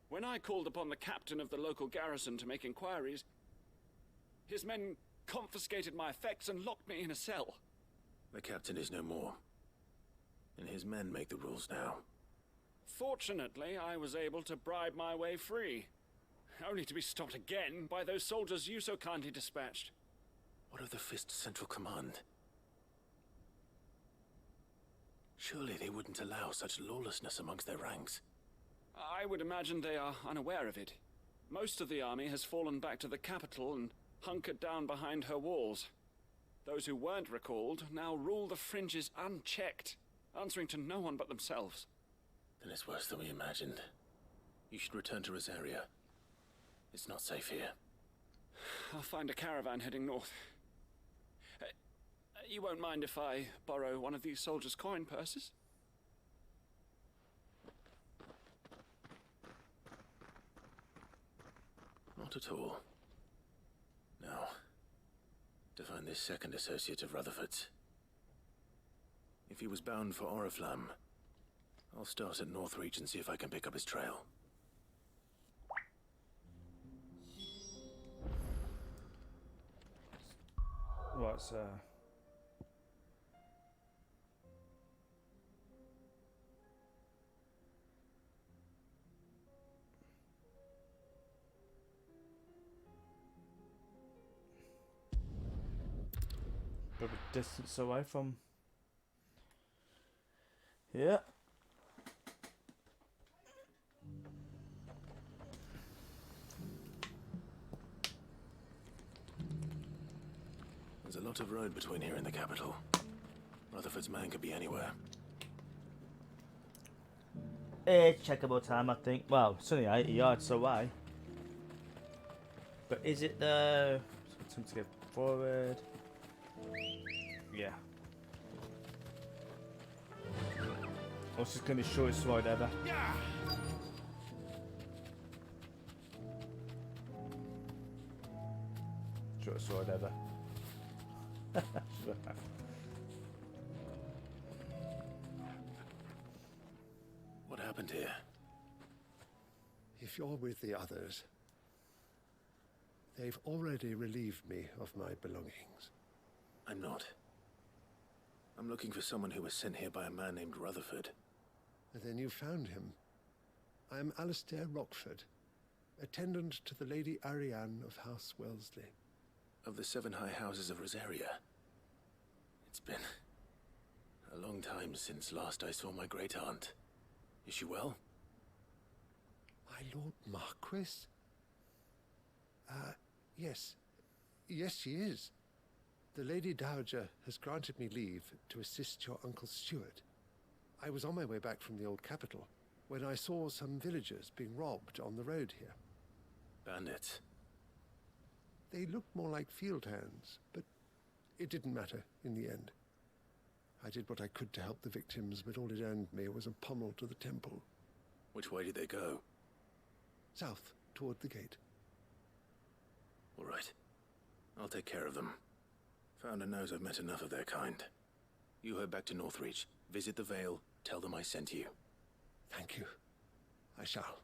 when I called upon the captain of the local garrison to make inquiries, his men confiscated my effects and locked me in a cell. The captain is no more, and his men make the rules now. Fortunately, I was able to bribe my way free, only to be stopped again by those soldiers you so kindly dispatched. What of the Fist's Central Command? Surely they wouldn't allow such lawlessness amongst their ranks. I would imagine they are unaware of it. Most of the army has fallen back to the capital and hunkered down behind her walls. Those who weren't recalled now rule the fringes unchecked, answering to no one but themselves. Then it's worse than we imagined. You should return to Rosaria. It's not safe here. I'll find a caravan heading north. You won't mind if I borrow one of these soldiers' coin purses? Not at all. Now, to find this second associate of Rutherford's. If he was bound for Oriflamme, I'll start at Northreach and see if I can pick up his trail. What's bit of a distance away from here. There's a lot of road between here and the capital. Rutherford's man could be anywhere. It's checkable time, I think. Well, it's only 80 yards away. But is it the... Time to go forward. Yeah. Or it's just going to be the shortest ride ever. Shortest ride ever. What happened here? If you're with the others, they've already relieved me of my belongings. I'm not. I'm looking for someone who was sent here by a man named Rutherford. And then you found him. I am Alistair Rockford, attendant to the Lady Ariane of House Wellesley. Of the 7 high houses of Rosaria. It's been a long time since last I saw my great-aunt. Is she well? My Lord Marquis? Yes. Yes, she is. The Lady Dowager has granted me leave to assist your Uncle Stuart. I was on my way back from the old capital when I saw some villagers being robbed on the road here. Bandits? They looked more like field hands, but it didn't matter in the end. I did what I could to help the victims, but all it earned me was a pommel to the temple. Which way did they go? South, toward the gate. All right. I'll take care of them. Founder knows I've met enough of their kind. You head back to Northreach, visit the Vale, tell them I sent you. Thank you. I shall.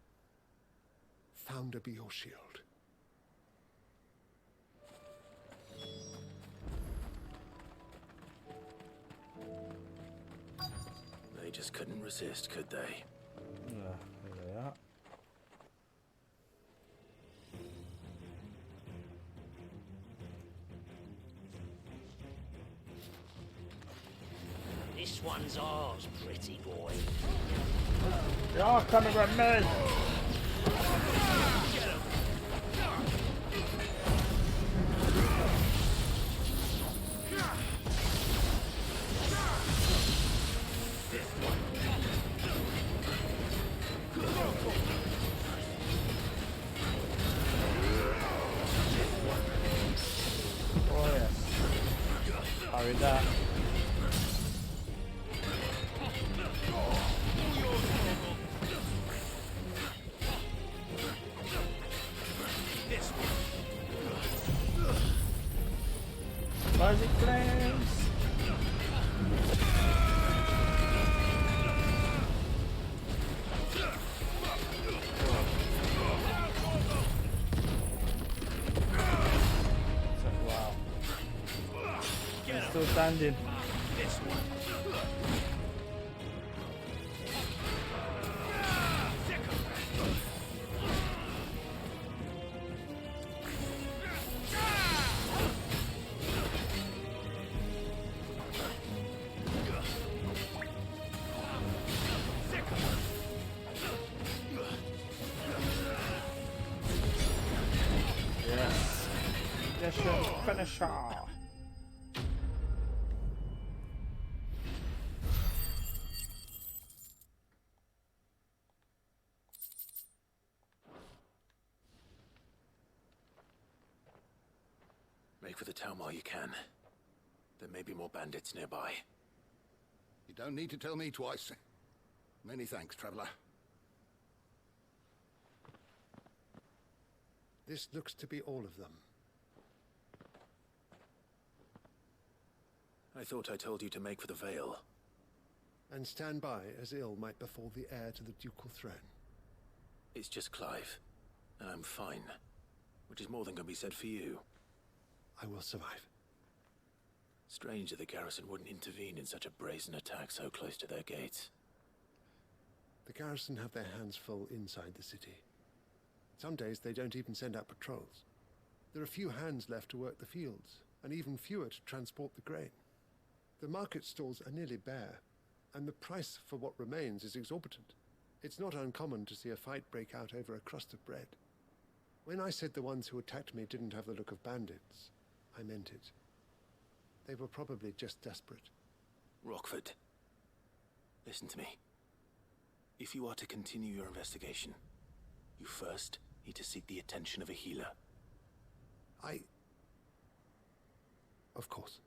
Founder be your shield. They just couldn't resist, could they? Yeah, there they are. This one's ours, pretty boy. You're coming with me! Oh yes. Hurry that. Magic flames! Wow. He's still standing. Mission finisher. Make for the town while you can. There may be more bandits nearby. You don't need to tell me twice. Many thanks, traveler. This looks to be all of them. I thought I told you to make for the Vale. And stand by as ill might befall the heir to the ducal throne. It's just Clive, and I'm fine. Which is more than can be said for you. I will survive. Strange that the garrison wouldn't intervene in such a brazen attack so close to their gates. The garrison have their hands full inside the city. Some days they don't even send out patrols. There are few hands left to work the fields, and even fewer to transport the grain. The market stalls are nearly bare, and the price for what remains is exorbitant. It's not uncommon to see a fight break out over a crust of bread. When I said the ones who attacked me didn't have the look of bandits, I meant it. They were probably just desperate. Rockford, listen to me. If you are to continue your investigation, you first need to seek the attention of a healer. Of course.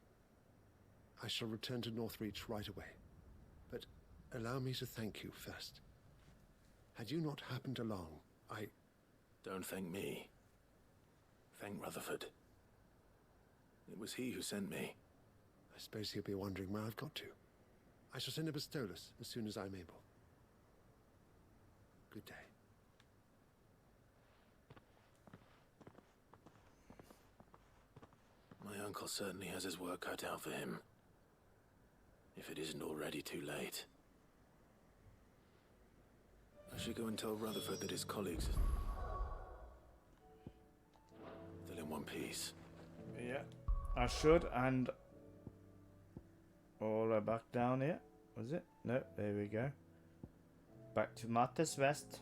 I shall return to Northreach right away. But allow me to thank you first. Had you not happened along, Don't thank me. Thank Rutherford. It was he who sent me. I suppose he'll be wondering where I've got to. I shall send a Bastolus as soon as I'm able. Good day. My uncle certainly has his work cut out for him. If it isn't already too late. I should go and tell Rutherford that his colleagues are still in one piece. Yeah, I should, and all are back down here. Was it? No, there we go. Back to Martha's Rest.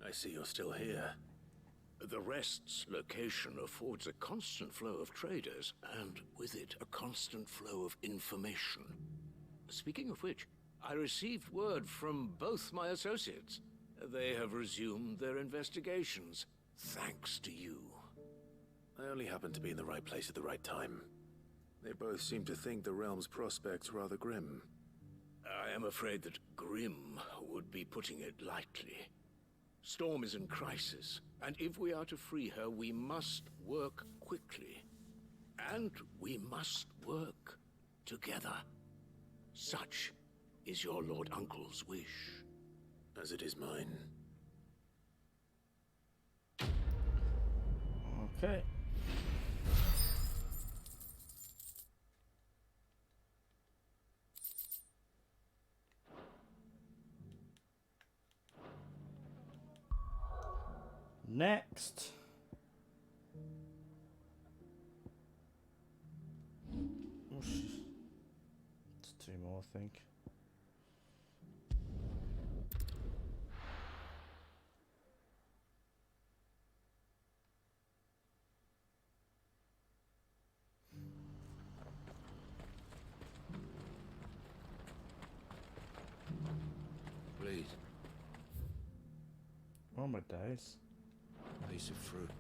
I see you're still here. The Rest's location affords a constant flow of traders, and with it, a constant flow of information. Speaking of which, I received word from both my associates. They have resumed their investigations, thanks to you. I only happened to be in the right place at the right time. They both seem to think the realm's prospects rather grim. I am afraid that grim would be putting it lightly. Storm is in crisis, and if we are to free her, we must work quickly. And we must work together. Such is your Lord Uncle's wish. As it is mine. Okay. Next. It's two more, I think. Please. Oh my days. Piece of fruit.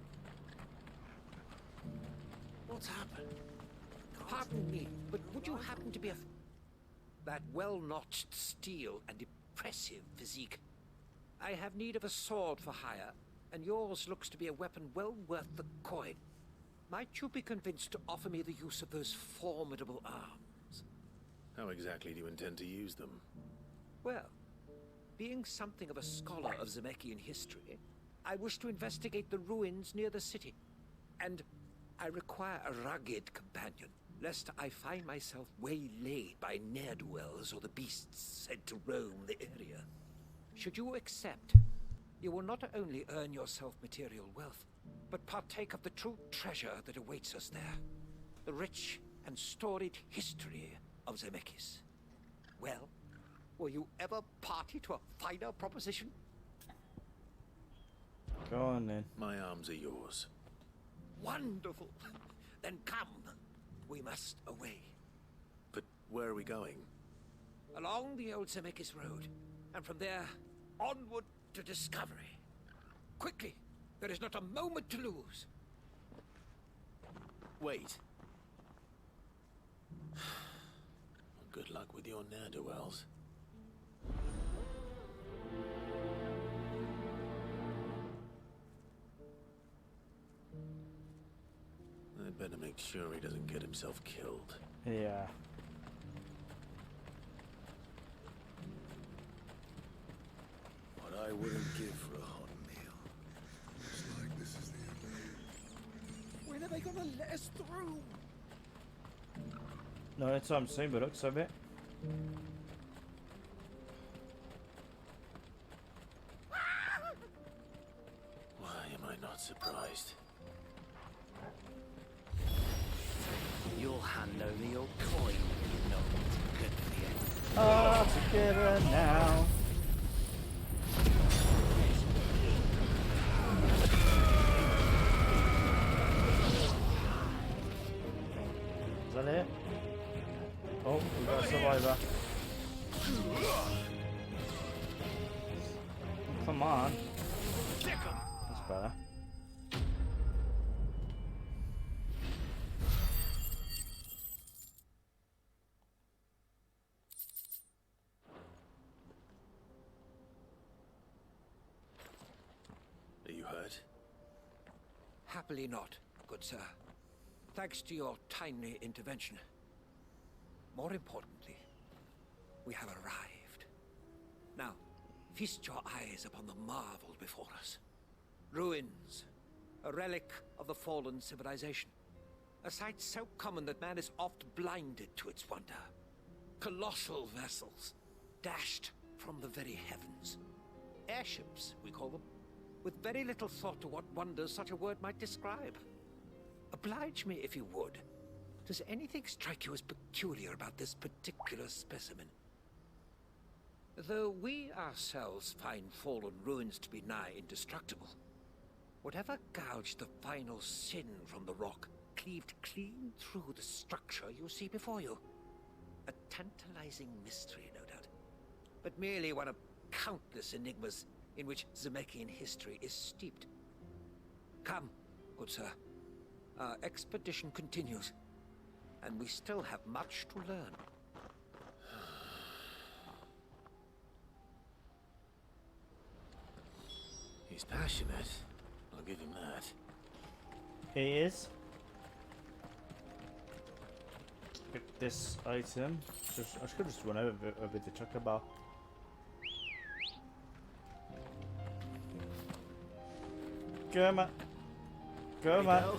What's happened? Pardon me, but would you happen to be that well-notched steel and impressive physique? I have need of a sword for hire, and yours looks to be a weapon well worth the coin. Might you be convinced to offer me the use of those formidable arms? How exactly do you intend to use them? Well, being something of a scholar of Zemeckis history, I wish to investigate the ruins near the city, and I require a rugged companion, lest I find myself waylaid by ne'er-do-wells or the beasts said to roam the area. Should you accept, you will not only earn yourself material wealth, but partake of the true treasure that awaits us there, the rich and storied history of Zemeckis. Well, will you ever party to a finer proposition? Go on then. My arms are yours. Wonderful. Then come. We must away. But where are we going? Along the old Zemeckis Road, and from there, onward to discovery. Quickly! There is not a moment to lose. Wait. Good luck with your ne'er-do-wells. I'd better make sure he doesn't get himself killed. Yeah. What I wouldn't give for a hot meal. Looks like this is the end. When are they gonna let us through? No anytime soon, but looks of it. Why am I not surprised? You'll hand over your coin, you know what's good for you. All together now. Is that it? Oh, we got a survivor. Come on. That's better. Are you hurt? Happily not, good sir. Thanks to your timely intervention. More importantly, we have arrived. Now, feast your eyes upon the marvel before us. Ruins, a relic of the fallen civilization. A sight so common that man is oft blinded to its wonder. Colossal vessels, dashed from the very heavens. Airships, we call them, with very little thought to what wonders such a word might describe. Oblige me if you would. Does anything strike you as peculiar about this particular specimen? Though we ourselves find fallen ruins to be nigh indestructible, whatever gouged the final sin from the rock cleaved clean through the structure you see before you. A tantalizing mystery, no doubt, but merely one of countless enigmas in which Zemeckyan history is steeped. Come, good sir. Our expedition continues, and we still have much to learn. He's passionate. I'll give him that. He is. Get this item. I should just run over the chocobo. Come on. Come on.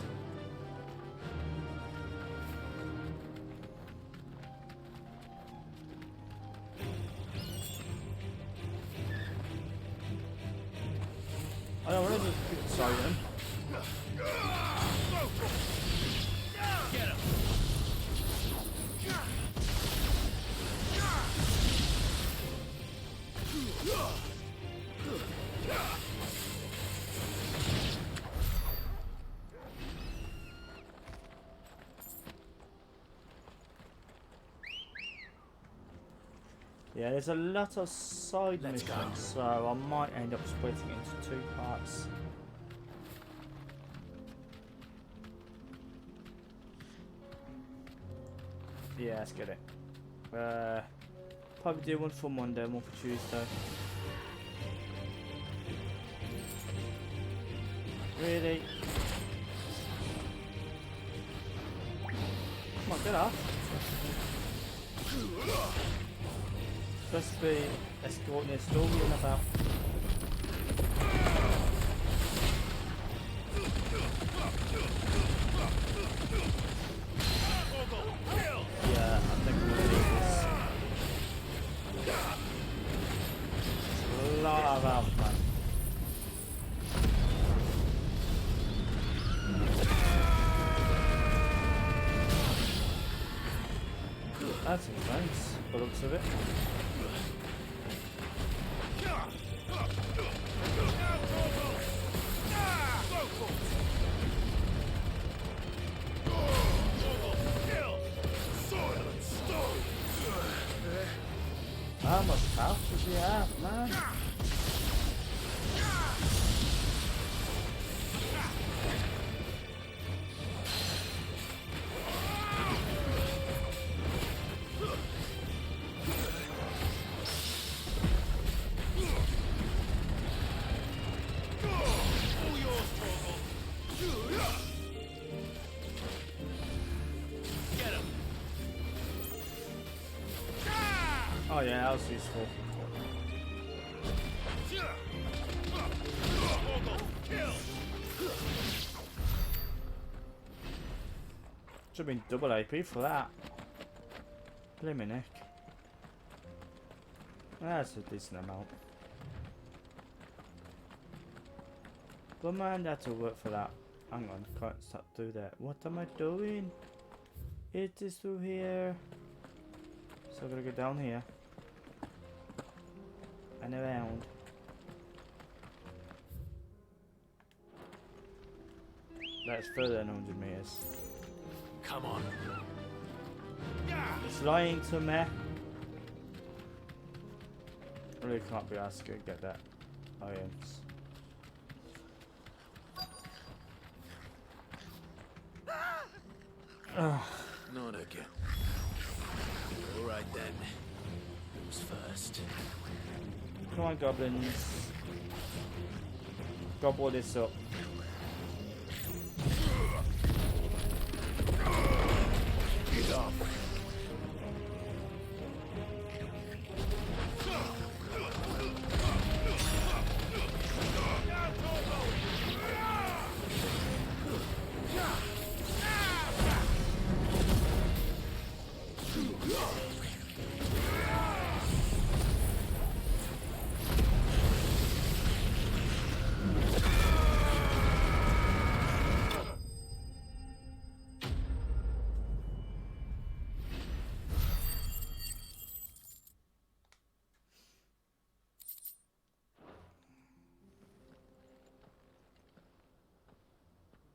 I don't want to sorry then. Get him. Yeah, there's a lot of side missions, so I might end up splitting it into 2 parts. Yeah, let's get it. Probably do one for Monday, one for Tuesday. Really? Come on, get off. Supposed to be escorting a story about. Yeah, I think we're gonna need this. A lot of health, man. That's intense, by the looks of it. How much health does he have, man? Oh yeah, that was useful. Should have been double AP for that. Blimey Nick. That's a decent amount. But man, that's to work for that. Hang on, can't stop do that. What am I doing? It is through here. So I gotta go down here. And around. That's further than 100 meters. Come on. It's lying to me. Really can't be asked to get that irons. Not again. All right then. Who's first? Come on, goblins. Gobble this up. Get off.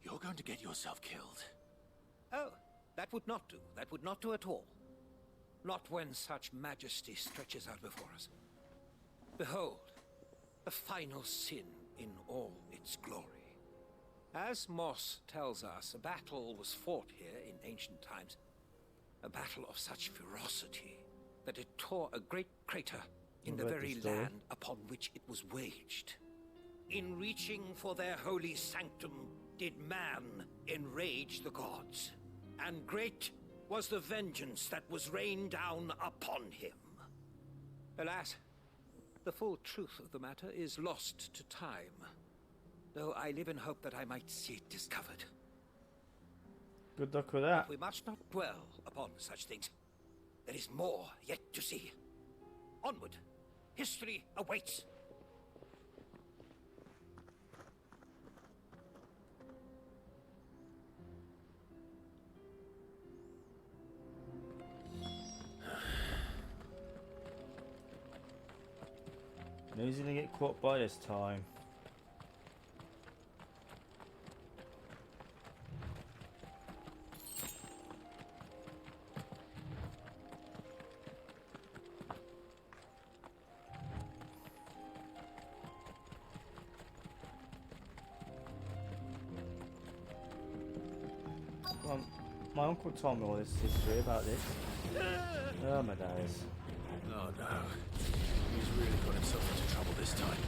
You're going to get yourself killed. Oh, that would not do. That would not do at all. Not when such majesty stretches out before us. Behold, the final sin in all its glory. As Moss tells us, a battle was fought here in ancient times. A battle of such ferocity that it tore a great crater in the very land upon which it was waged. In reaching for their holy sanctum, did man enrage the gods, and great was the vengeance that was rained down upon him. Alas, the full truth of the matter is lost to time, though I live in hope that I might see it discovered. Good luck with that. But we must not dwell upon such things. There is more yet to see. Onward, history awaits. Who's gonna get caught by this time? Well, my uncle told me all this history about this. Oh my days. Oh no. He's really got himself into trouble this time.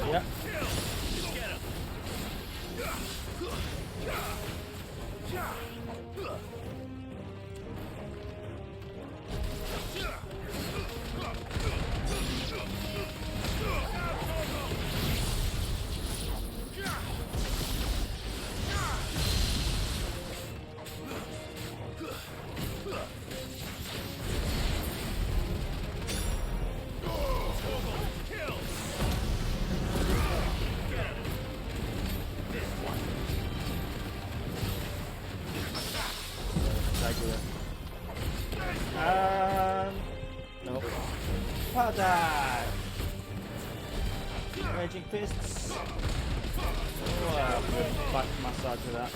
Yeah. Just get him. Nope. Powder! Raging fists. Oh, back massage with that.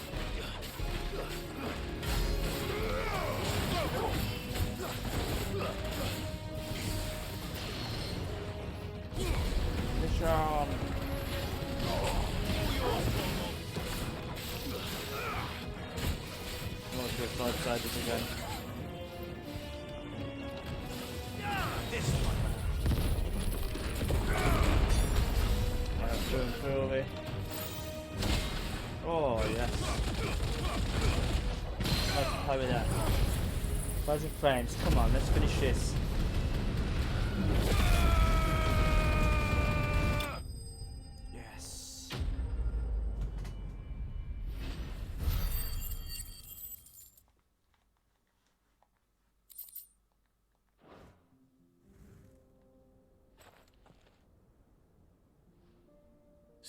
Push on. Let's get side-sided again. Oh yes. Let's play that. Pleasant frames, come on, let's finish this. Yes.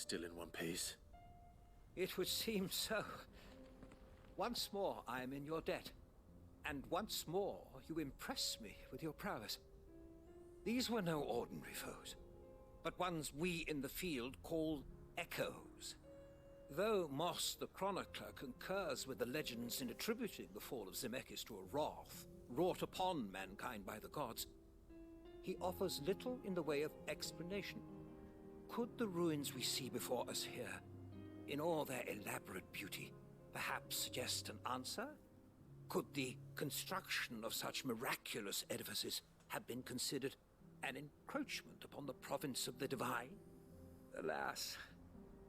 Still in one piece? It would seem so. Once more I am in your debt, and once more you impress me with your prowess. These were no ordinary foes, but ones we in the field call echoes. Though Moss the Chronicler concurs with the legends in attributing the fall of Zemeckis to a wrath wrought upon mankind by the gods, he offers little in the way of explanation. Could the ruins we see before us here, in all their elaborate beauty, perhaps suggest an answer? Could the construction of such miraculous edifices have been considered an encroachment upon the province of the divine? Alas,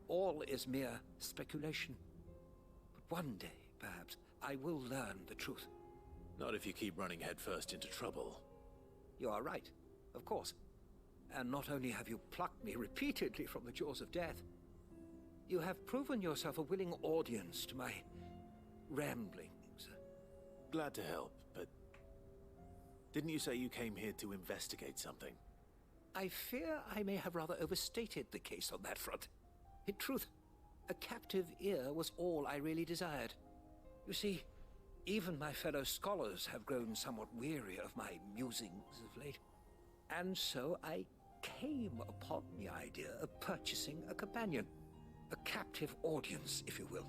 all is mere speculation. But one day, perhaps, I will learn the truth. Not if you keep running headfirst into trouble. You are right, of course. And not only have you plucked me repeatedly from the jaws of death, you have proven yourself a willing audience to my ramblings. Glad to help, but didn't you say you came here to investigate something? I fear I may have rather overstated the case on that front. In truth, a captive ear was all I really desired. You see, even my fellow scholars have grown somewhat weary of my musings of late. And so I came upon the idea of purchasing a companion. A captive audience, if you will.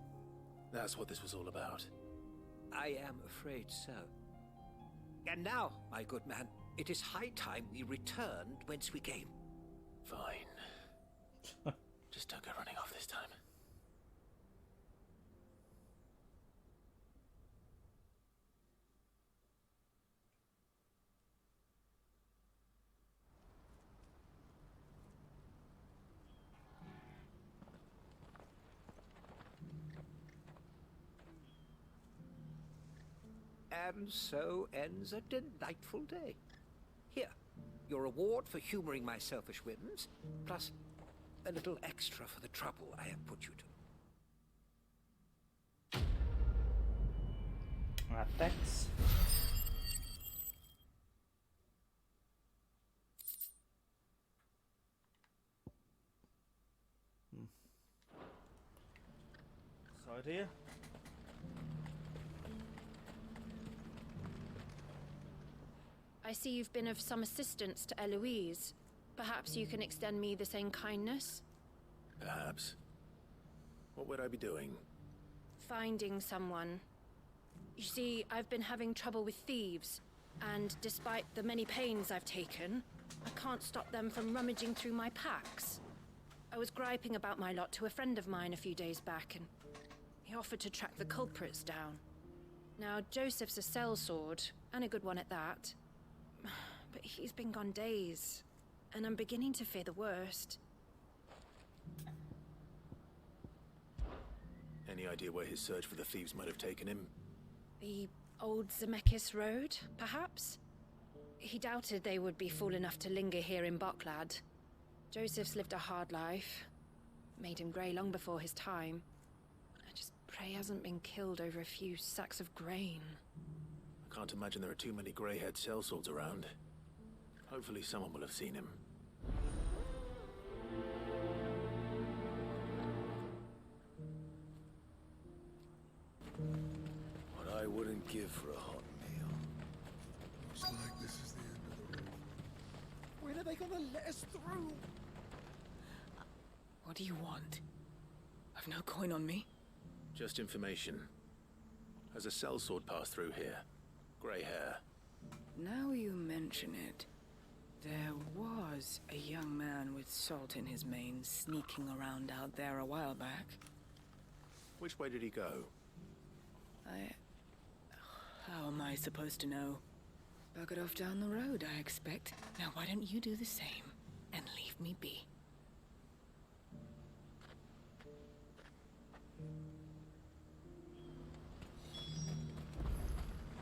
That's what this was all about. I am afraid so. And now, my good man, it is high time we returned whence we came. Fine. Just don't go running off this time. And so ends a delightful day. Here, your reward for humoring my selfish whims, plus a little extra for the trouble I have put you to. Thanks. Side here. I see you've been of some assistance to Eloise. Perhaps you can extend me the same kindness? Perhaps. What would I be doing? Finding someone. You see, I've been having trouble with thieves, and despite the many pains I've taken, I can't stop them from rummaging through my packs. I was griping about my lot to a friend of mine a few days back, and he offered to track the culprits down. Now, Joseph's a sellsword, and a good one at that. But he's been gone days, and I'm beginning to fear the worst. Any idea where his search for the thieves might have taken him? The old Zemeckis Road, perhaps? He doubted they would be fool enough to linger here in Boklad. Joseph's lived a hard life. Made him grey long before his time. I just pray he hasn't been killed over a few sacks of grain. I can't imagine there are too many grey-haired sellswords around. Hopefully someone will have seen him. What I wouldn't give for a hot meal. Looks like this is the end of the road. When are they gonna let us through? What do you want? I've no coin on me. Just information. Has a sellsword passed through here? Grey hair. Now you mention it, there was a young man with salt in his mane sneaking around out there a while back. Which way did he go? How am I supposed to know? Buggered off down the road, I expect. Now why don't you do the same and leave me be?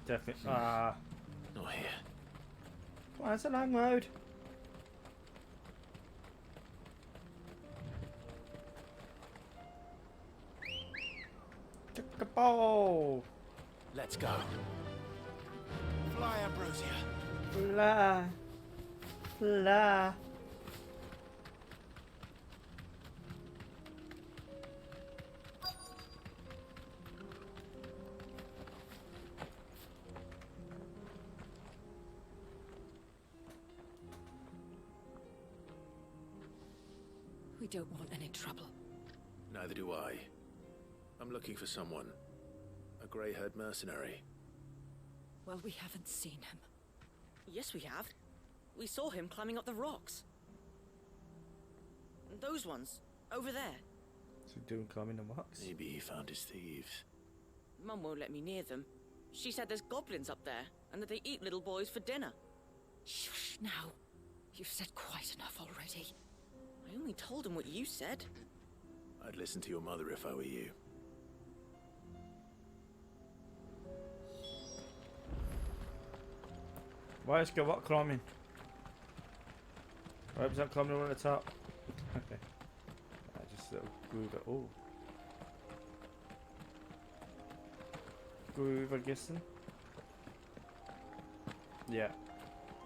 Definitely. Not here. Come on, it's a long road. Took a ball. Let's go. Fly, Ambrosia. Fly. Fly. We don't want any trouble. Neither do I. I'm looking for someone. A grey-haired mercenary. Well, we haven't seen him. Yes, we have. We saw him climbing up the rocks. Those ones, over there. So doing climbing the rocks? Maybe he found his thieves. Mum won't let me near them. She said there's goblins up there, and that they eat little boys for dinner. Shush now. You've said quite enough already. I only told him what you said. I'd listen to your mother if I were you. Right, let's go rock climbing. I hope it's not climbing on the top. Okay. Just a little groove. Oh. Groove, I guess. Yeah.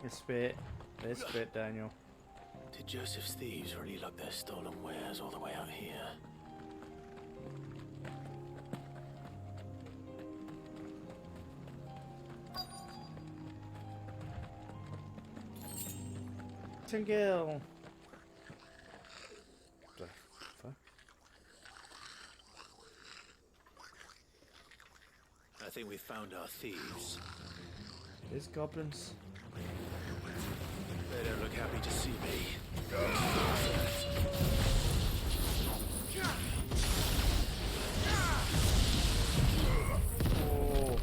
It's fit. It's fit, Daniel. Did Joseph's thieves really lug their stolen wares all the way out here? Tingle. The fuck? I think we found our thieves. There's goblins. They don't look happy to see me. Oh.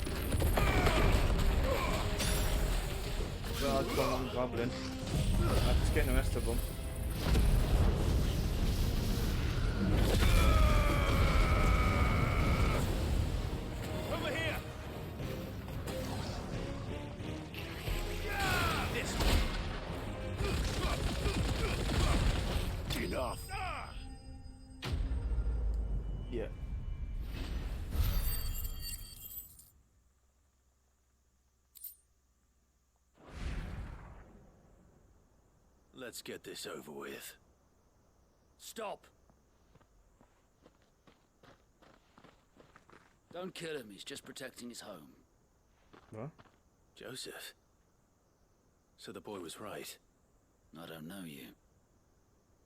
God, come on, goblin. I'm just getting the rest of them. Over here! Enough! Yeah. Let's get this over with. Stop! Don't kill him, he's just protecting his home. What? Joseph? So the boy was right. I don't know you.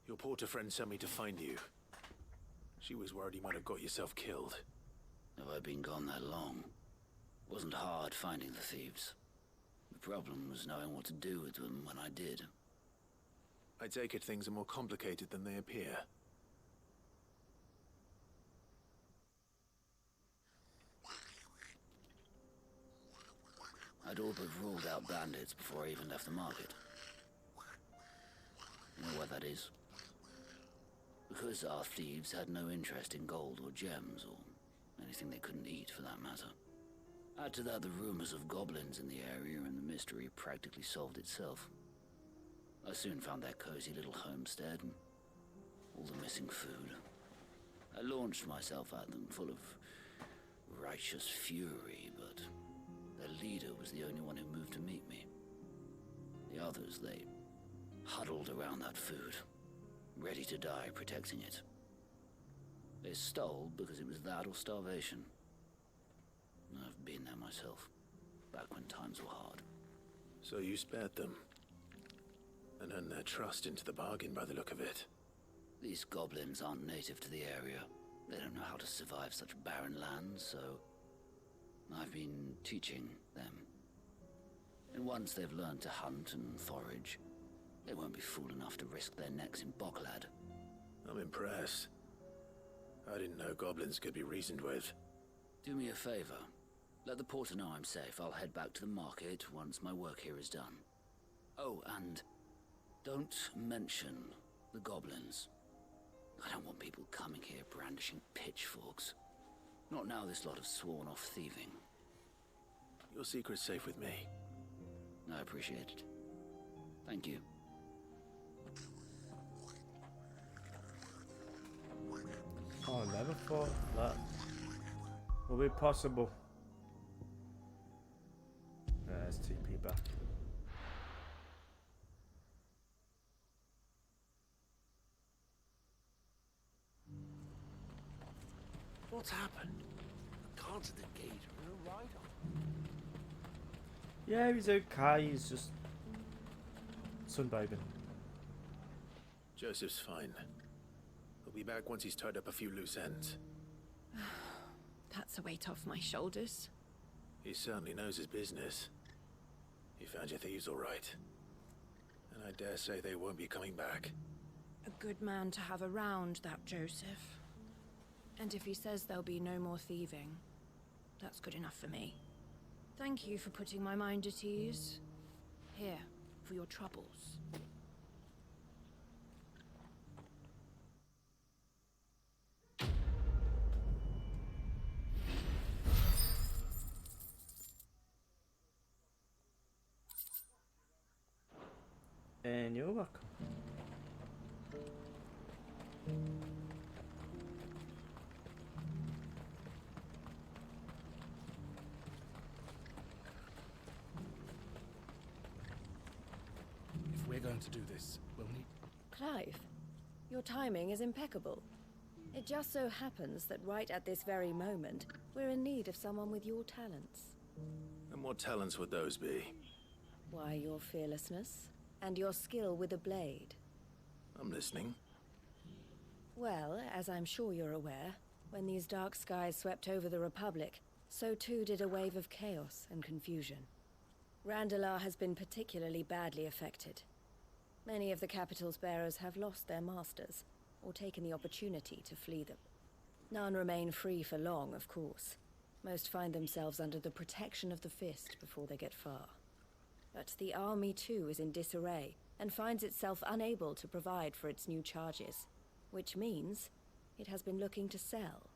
Your porter friend sent me to find you. She was worried you might have got yourself killed. Have I been gone that long? Wasn't hard finding the thieves. The problem was knowing what to do with them when I did. I take it things are more complicated than they appear. I'd all but ruled out bandits before I even left the market. You know why that is? Because our thieves had no interest in gold or gems, or anything they couldn't eat for that matter. Add to that the rumors of goblins in the area, and the mystery practically solved itself. I soon found their cozy little homestead, and all the missing food. I launched myself at them, full of righteous fury, but their leader was the only one who moved to meet me. The others, they huddled around that food, ready to die protecting it. They stole because it was that or starvation. I've been there myself, back when times were hard. So you spared them? And earned their trust into the bargain by the look of it. These goblins aren't native to the area. They don't know how to survive such barren lands, so I've been teaching them. And once they've learned to hunt and forage, they won't be fool enough to risk their necks in Boklad. I'm impressed. I didn't know goblins could be reasoned with. Do me a favor. Let the porter know I'm safe. I'll head back to the market once my work here is done. Oh, and don't mention the goblins. I don't want people coming here brandishing pitchforks. Not now this lot have sworn off thieving. Your secret's safe with me. I appreciate it. Thank you. Oh, I never thought that will be possible. There's TP back. What's happened? The guards at the gate are right on. Yeah, he's okay. He's just sunbathing. Joseph's fine. He'll be back once he's tied up a few loose ends. That's a weight off my shoulders. He certainly knows his business. He found your thieves all right. And I dare say they won't be coming back. A good man to have around, that Joseph. And if he says there'll be no more thieving, that's good enough for me. Thank you for putting my mind at ease. Here, for your troubles. And you're welcome. If we're going to do this, we'll need... Clive, your timing is impeccable. It just so happens that right at this very moment, we're in need of someone with your talents. And what talents would those be? Why, your fearlessness and your skill with a blade. I'm listening. Well, as I'm sure you're aware, when these dark skies swept over the Republic, so too did a wave of chaos and confusion. Randalar has been particularly badly affected. Many of the capital's bearers have lost their masters, or taken the opportunity to flee them. None remain free for long, of course. Most find themselves under the protection of the Fist before they get far. But the army too is in disarray, and finds itself unable to provide for its new charges. Which means it has been looking to sell.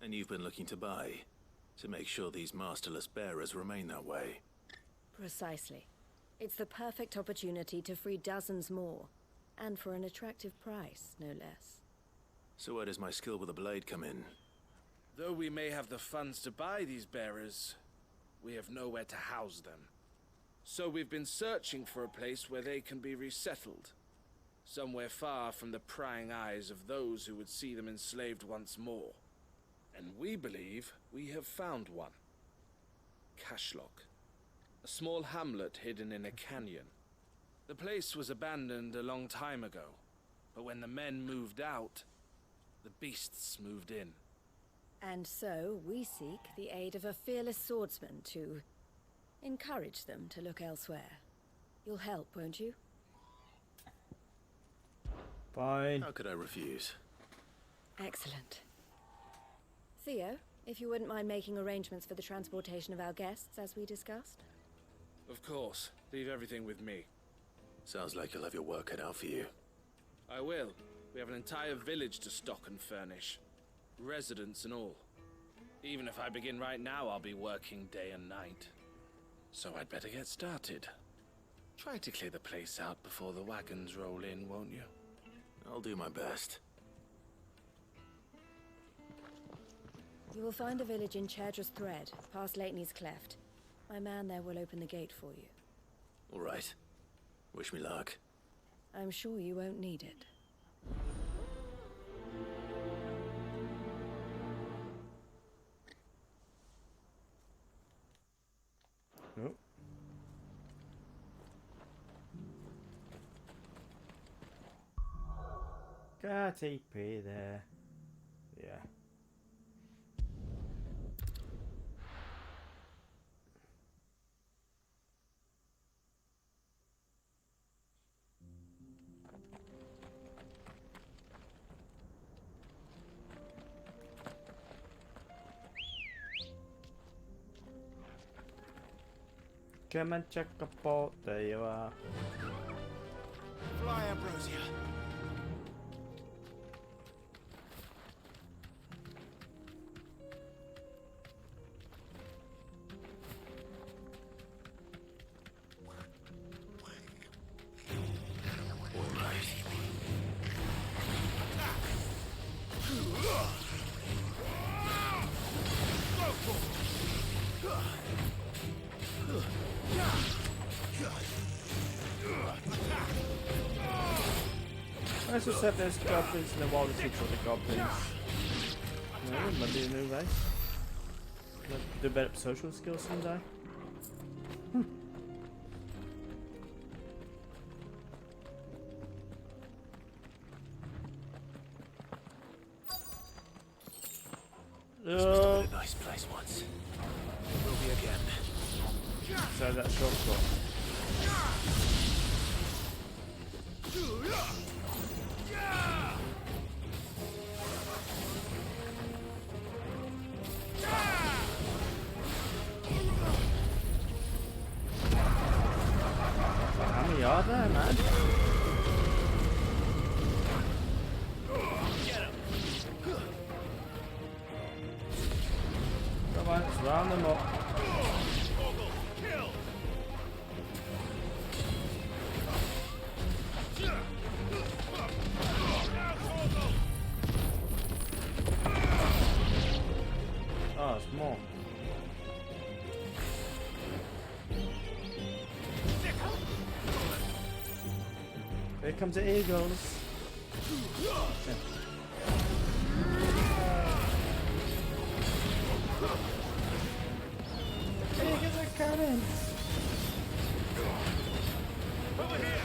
And you've been looking to buy, to make sure these masterless bearers remain that way. Precisely. It's the perfect opportunity to free dozens more, and for an attractive price, no less. So where does my skill with a blade come in? Though we may have the funds to buy these bearers, we have nowhere to house them. So we've been searching for a place where they can be resettled. Somewhere far from the prying eyes of those who would see them enslaved once more. And we believe we have found one. Cashlock. A small hamlet hidden in a canyon. The place was abandoned a long time ago, but when the men moved out, the beasts moved in. And so we seek the aid of a fearless swordsman to encourage them to look elsewhere. You'll help, won't you? Fine. How could I refuse? Excellent. Theo, if you wouldn't mind making arrangements for the transportation of our guests, as we discussed. Of course. Leave everything with me. Sounds like you'll have your work cut out for you. I will. We have an entire village to stock and furnish. Residents and all. Even if I begin right now, I'll be working day and night. So I'd better get started. Try to clear the place out before the wagons roll in, won't you? I'll do my best. You will find a village in Chaidra's Thread, past Lateney's Cleft. My man there will open the gate for you. All right. Wish me luck. I'm sure you won't need it. Oh. Got TP there. Yeah. Come and check a boat. There you are. Fly, Ambrosia. Let's just have those goblins in the wild to for the goblins. No, might be a new race. Might develop social skills someday. This must have been a nice place once. It will be again. So that shortcut. How many are there, man? Come on, let's round them up. Oh, it's more. Here comes the eagles. Eagles are coming. Over here.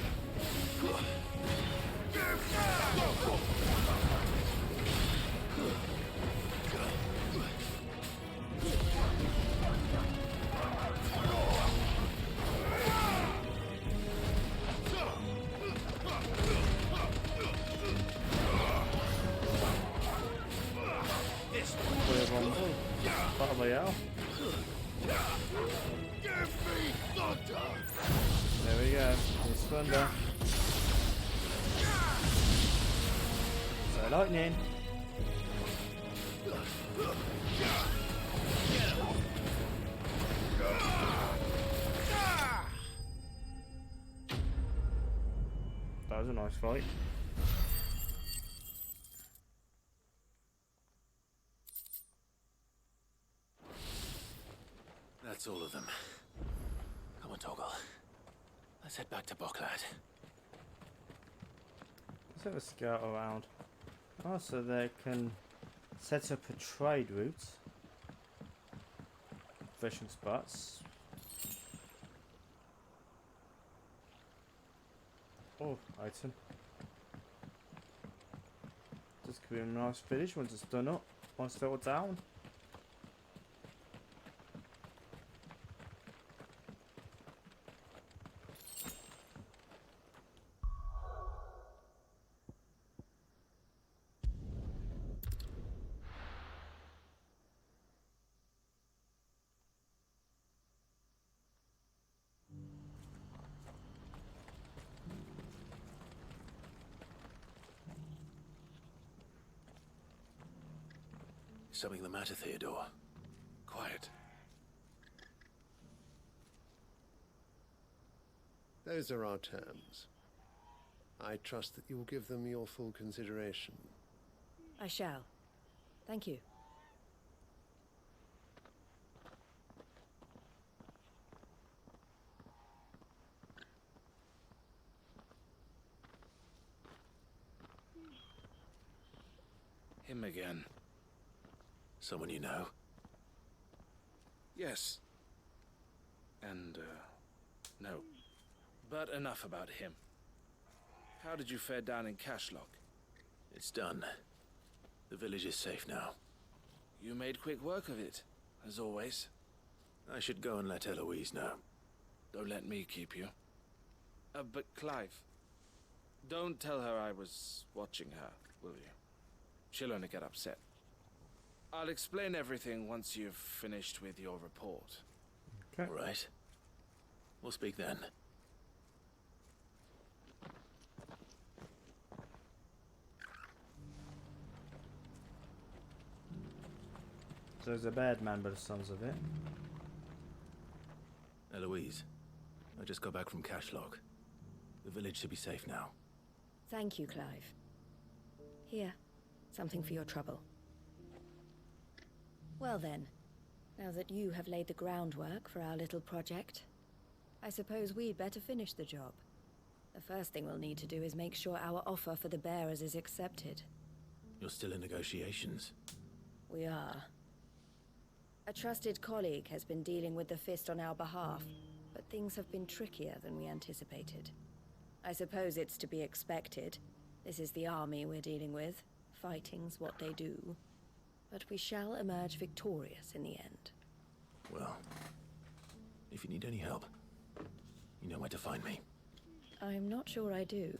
Battle Royale. There we go. It's thunder. So lightning. That was a nice fight. That's all of them. Come on, Toggle. Let's head back to Boklad. Let's have a scout around. Oh, so they can set up a trade route. Fishing spots. Oh, item. This could be a nice village once it's done up. Once they're all down. Something the matter, Theodore? Quiet. Those are our terms. I trust that you will give them your full consideration. I shall. Thank you. Him again. Someone you know? Yes. And, no. But enough about him. How did you fare down in Cashlock? It's done. The village is safe now. You made quick work of it, as always. I should go and let Eloise know. Don't let me keep you. But Clive, don't tell her I was watching her, will you? She'll only get upset. I'll explain everything once you've finished with your report. Okay. All right. We'll speak then. So there's a bad man by the sounds of it. Eloise, I just got back from Cashlock. The village should be safe now. Thank you, Clive. Here, something for your trouble. Well then, now that you have laid the groundwork for our little project, I suppose we'd better finish the job. The first thing we'll need to do is make sure our offer for the bearers is accepted. You're still in negotiations? We are. A trusted colleague has been dealing with the Fist on our behalf, but things have been trickier than we anticipated. I suppose it's to be expected. This is the army we're dealing with. Fighting's what they do. but we shall emerge victorious in the end. Well, if you need any help, you know where to find me. I'm not sure I do,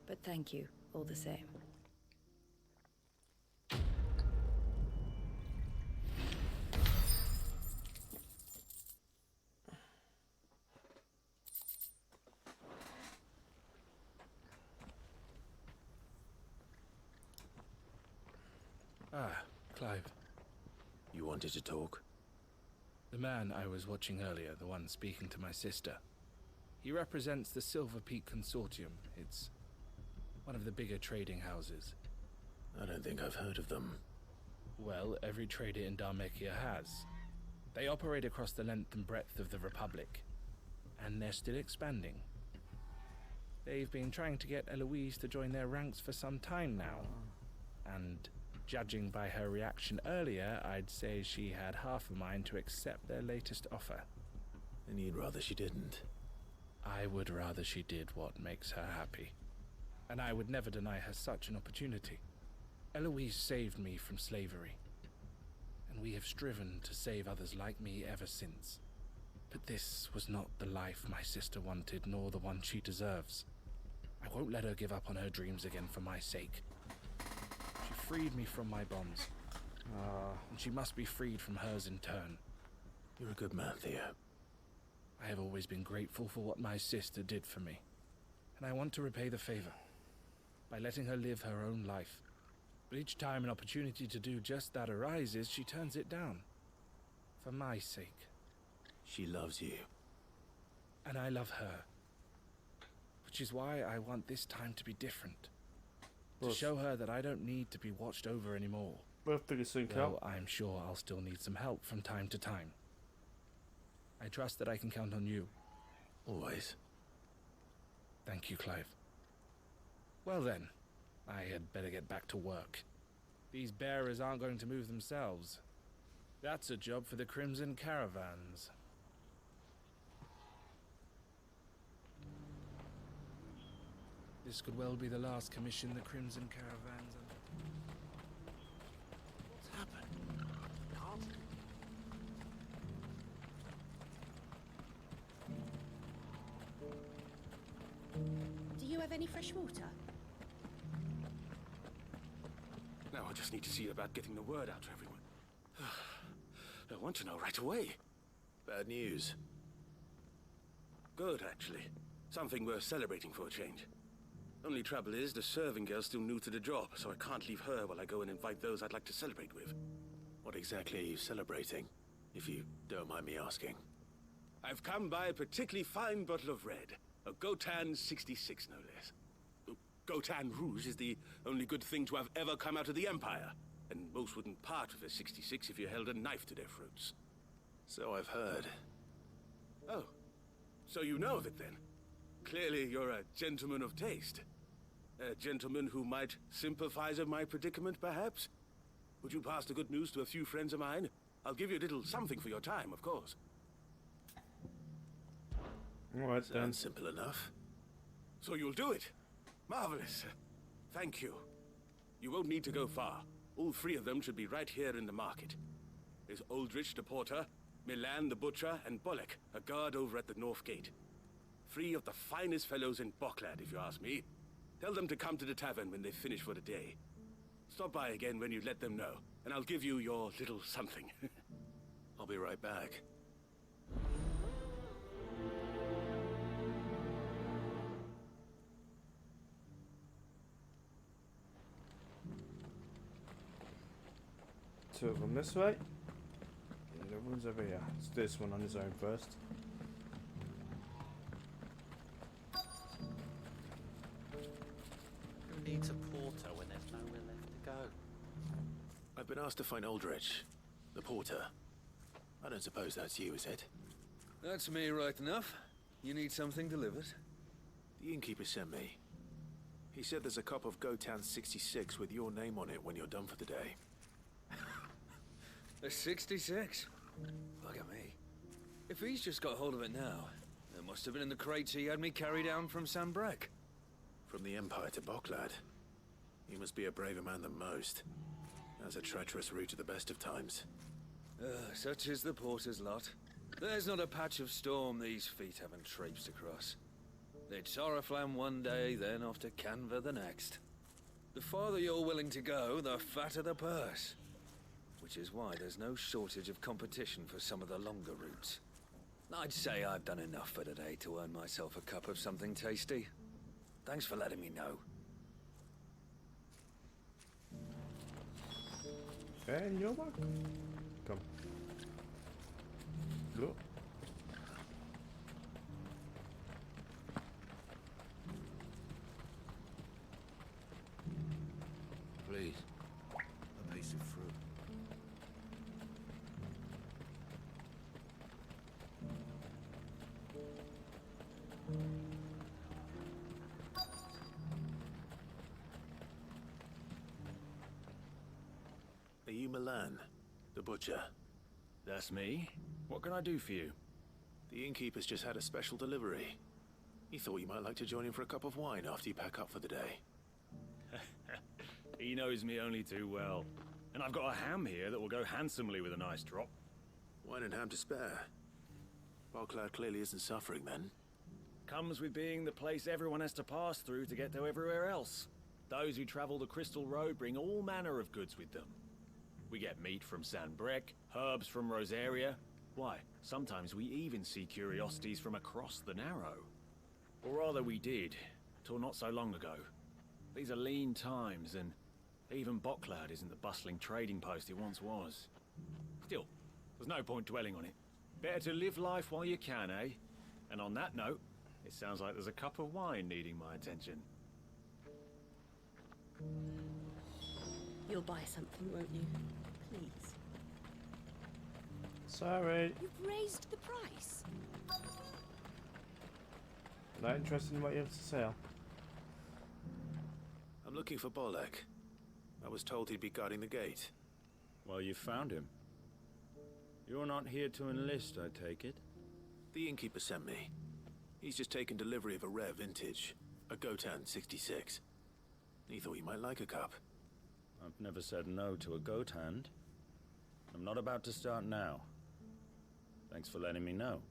but thank you all the same. Ah, Clive. You wanted to talk? The man I was watching earlier, the one speaking to my sister. He represents the Silver Peak Consortium. It's one of the bigger trading houses. I don't think I've heard of them. Well, every trader in Dharmekia has. They operate across the length and breadth of the Republic, and they're still expanding. They've been trying to get Eloise to join their ranks for some time now, and judging by her reaction earlier, I'd say she had half a mind to accept their latest offer. And you'd rather she didn't? I would rather she did what makes her happy. And I would never deny her such an opportunity. Eloise saved me from slavery, and we have striven to save others like me ever since. But this was not the life my sister wanted, nor the one she deserves. I won't let her give up on her dreams again for my sake. She freed me from my bonds, and she must be freed from hers in turn. You're a good man, Theo. I have always been grateful for what my sister did for me, and I want to repay the favor by letting her live her own life. But each time an opportunity to do just that arises, she turns it down. For my sake. She loves you. And I love her. Which is why I want this time to be different. To show her that I don't need to be watched over anymore. Though I'm sure I'll still need some help from time to time. I trust that I can count on you. Always. Thank you, Clive. Well then, I had better get back to work. These bearers aren't going to move themselves. That's a job for the Crimson Caravans. This could well be the last commission the Crimson Caravans are... What's happened? Do you have any fresh water? Now I just need to see about getting the word out to everyone. I want to know right away. Bad news. Good, actually. Something worth celebrating for a change. Only trouble is, the serving girl's still new to the job, so I can't leave her while I go and invite those I'd like to celebrate with. What exactly are you celebrating, if you don't mind me asking? I've come by a particularly fine bottle of red. A Gotan 66, no less. Gotan Rouge is the only good thing to have ever come out of the Empire, and most wouldn't part with a 66 if you held a knife to their throats. So I've heard. Oh, so you know of it then? Clearly you're a gentleman of taste. A gentleman who might sympathize with my predicament, perhaps? Would you pass the good news to a few friends of mine? I'll give you a little something for your time, of course. Alright then. Sounds simple enough. So you'll do it? Marvelous. Thank you. You won't need to go far. All three of them should be right here in the market. There's Aldrich the porter, Milan the butcher, and Bolek, a guard over at the north gate. Three of the finest fellows in Boklad, if you ask me. Tell them to come to the tavern when they finish for the day. Stop by again when you let them know, and I'll give you your little something. I'll be right back. Two of them this way. And the other one's over here. It's this one on his own first. Who needs a porter when there's nowhere left to go? I've been asked to find Aldrich, the porter. I don't suppose that's you, is it? That's me right enough. You need something delivered? The innkeeper sent me. He said there's a cup of Gotan 66 with your name on it when you're done for the day. A 66? Look at me. If he's just got hold of it now, it must have been in the crates he had me carry down from That's a treacherous route at the best of times. Such is the porter's lot. There's not a patch of storm these feet haven't traipsed across. It's Oriflamme one day, then off to Canva the next. The farther you're willing to go, the fatter the purse. Which is why there's no shortage of competition for some of the longer routes. I'd say I've done enough for today to earn myself a cup of something tasty. Thanks for letting me know. And you're welcome. Come. Look. Please, a piece of fruit. Are you Milan, the butcher? That's me. What can I do for you? The innkeeper's just had a special delivery. He thought you might like to join him for a cup of wine after you pack up for the day. He knows me only too well. And I've got a ham here that will go handsomely with a nice drop. Wine and ham to spare. Bocklad clearly isn't suffering then. Comes with being the place everyone has to pass through to get to everywhere else. Those who travel the Crystal Road bring all manner of goods with them. We get meat from San Brec, herbs from Rosaria. Why, sometimes we even see curiosities from across the Narrow. Or rather we did, till not so long ago. These are lean times, and even Bocklad isn't the bustling trading post it once was. Still, there's no point dwelling on it. Better to live life while you can, eh? And on that note, it sounds like there's a cup of wine needing my attention. You'll buy something, won't you? Please. Sorry. You've raised the price. Not interested in what you have to sell. I'm looking for Bolek. I was told he'd be guarding the gate. Well, you found him. You're not here to enlist, I take it? The innkeeper sent me. He's just taken delivery of a rare vintage, a Gotan 66. He thought you might like a cup. I've never said no to a goat hand. I'm not about to start now. Thanks for letting me know.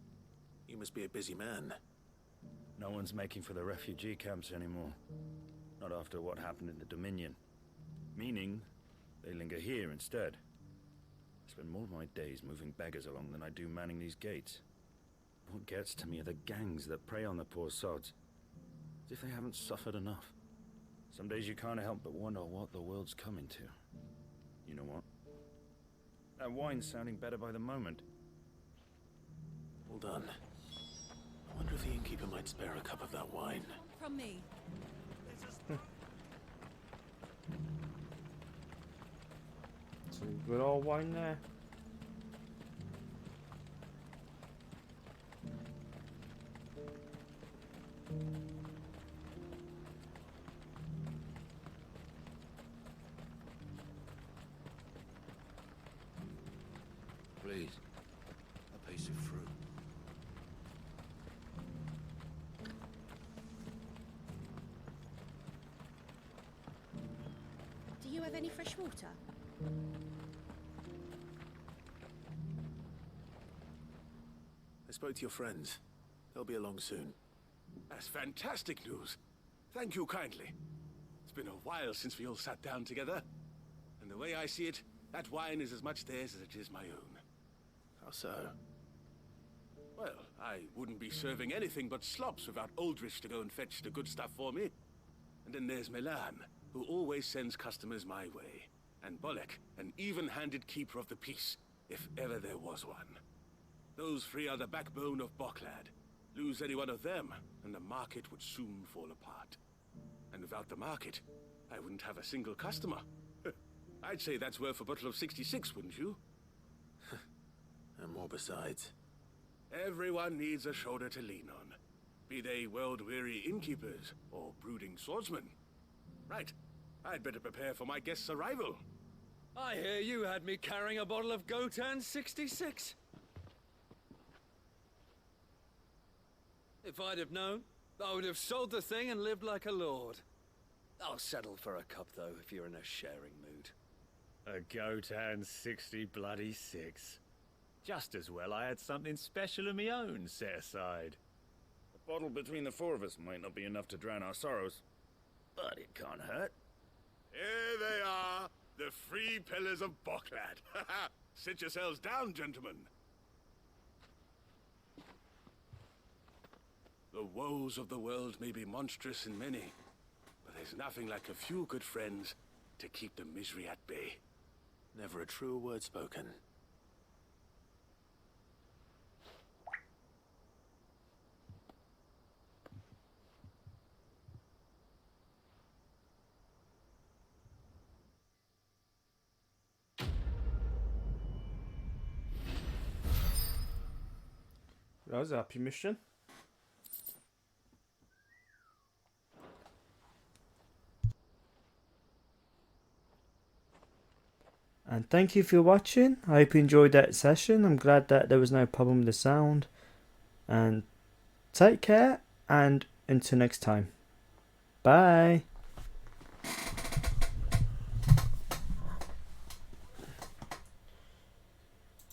You must be a busy man. No one's making for the refugee camps anymore. Not after what happened in the Dominion. Meaning, they linger here instead. I spend more of my days moving beggars along than I do manning these gates. What gets to me are the gangs that prey on the poor sods. As if they haven't suffered enough. Some days you can't help but wonder what the world's coming to. You know what? That wine's sounding better by the moment. Well done. I wonder if the innkeeper might spare a cup of that wine. From me. Some good old wine there. Please, a piece of fruit. Do you have any fresh water? I spoke to your friends. They'll be along soon. That's fantastic news. Thank you kindly. It's been a while since we all sat down together. And the way I see it, that wine is as much theirs as it is my own. How so? Well, I wouldn't be serving anything but slops without Aldrich to go and fetch the good stuff for me. And then there's Milan, who always sends customers my way. And Bolek, an even-handed keeper of the peace, if ever there was one. Those three are the backbone of Bocklad. Lose any one of them, and the market would soon fall apart. And without the market, I wouldn't have a single customer. I'd say that's worth a bottle of 66, wouldn't you? And more besides. Everyone needs a shoulder to lean on. Be they world-weary innkeepers or brooding swordsmen. Right. I'd better prepare for my guest's arrival. I hear you had me carrying a bottle of Gotan 66. If I'd have known, I would have sold the thing and lived like a lord. I'll settle for a cup, though, if you're in a sharing mood. A Gotan 60 bloody 6. Just as well I had something special of my own set aside. A bottle between the four of us might not be enough to drown our sorrows, but it can't hurt. Here they are, the free pillars of Boklad. Sit yourselves down, gentlemen. The woes of the world may be monstrous in many, but there's nothing like a few good friends to keep the misery at bay. Never a truer word spoken. That was a happy mission. And thank you for watching. I hope you enjoyed that session. I'm glad that there was no problem with the sound. And take care, and until next time. Bye.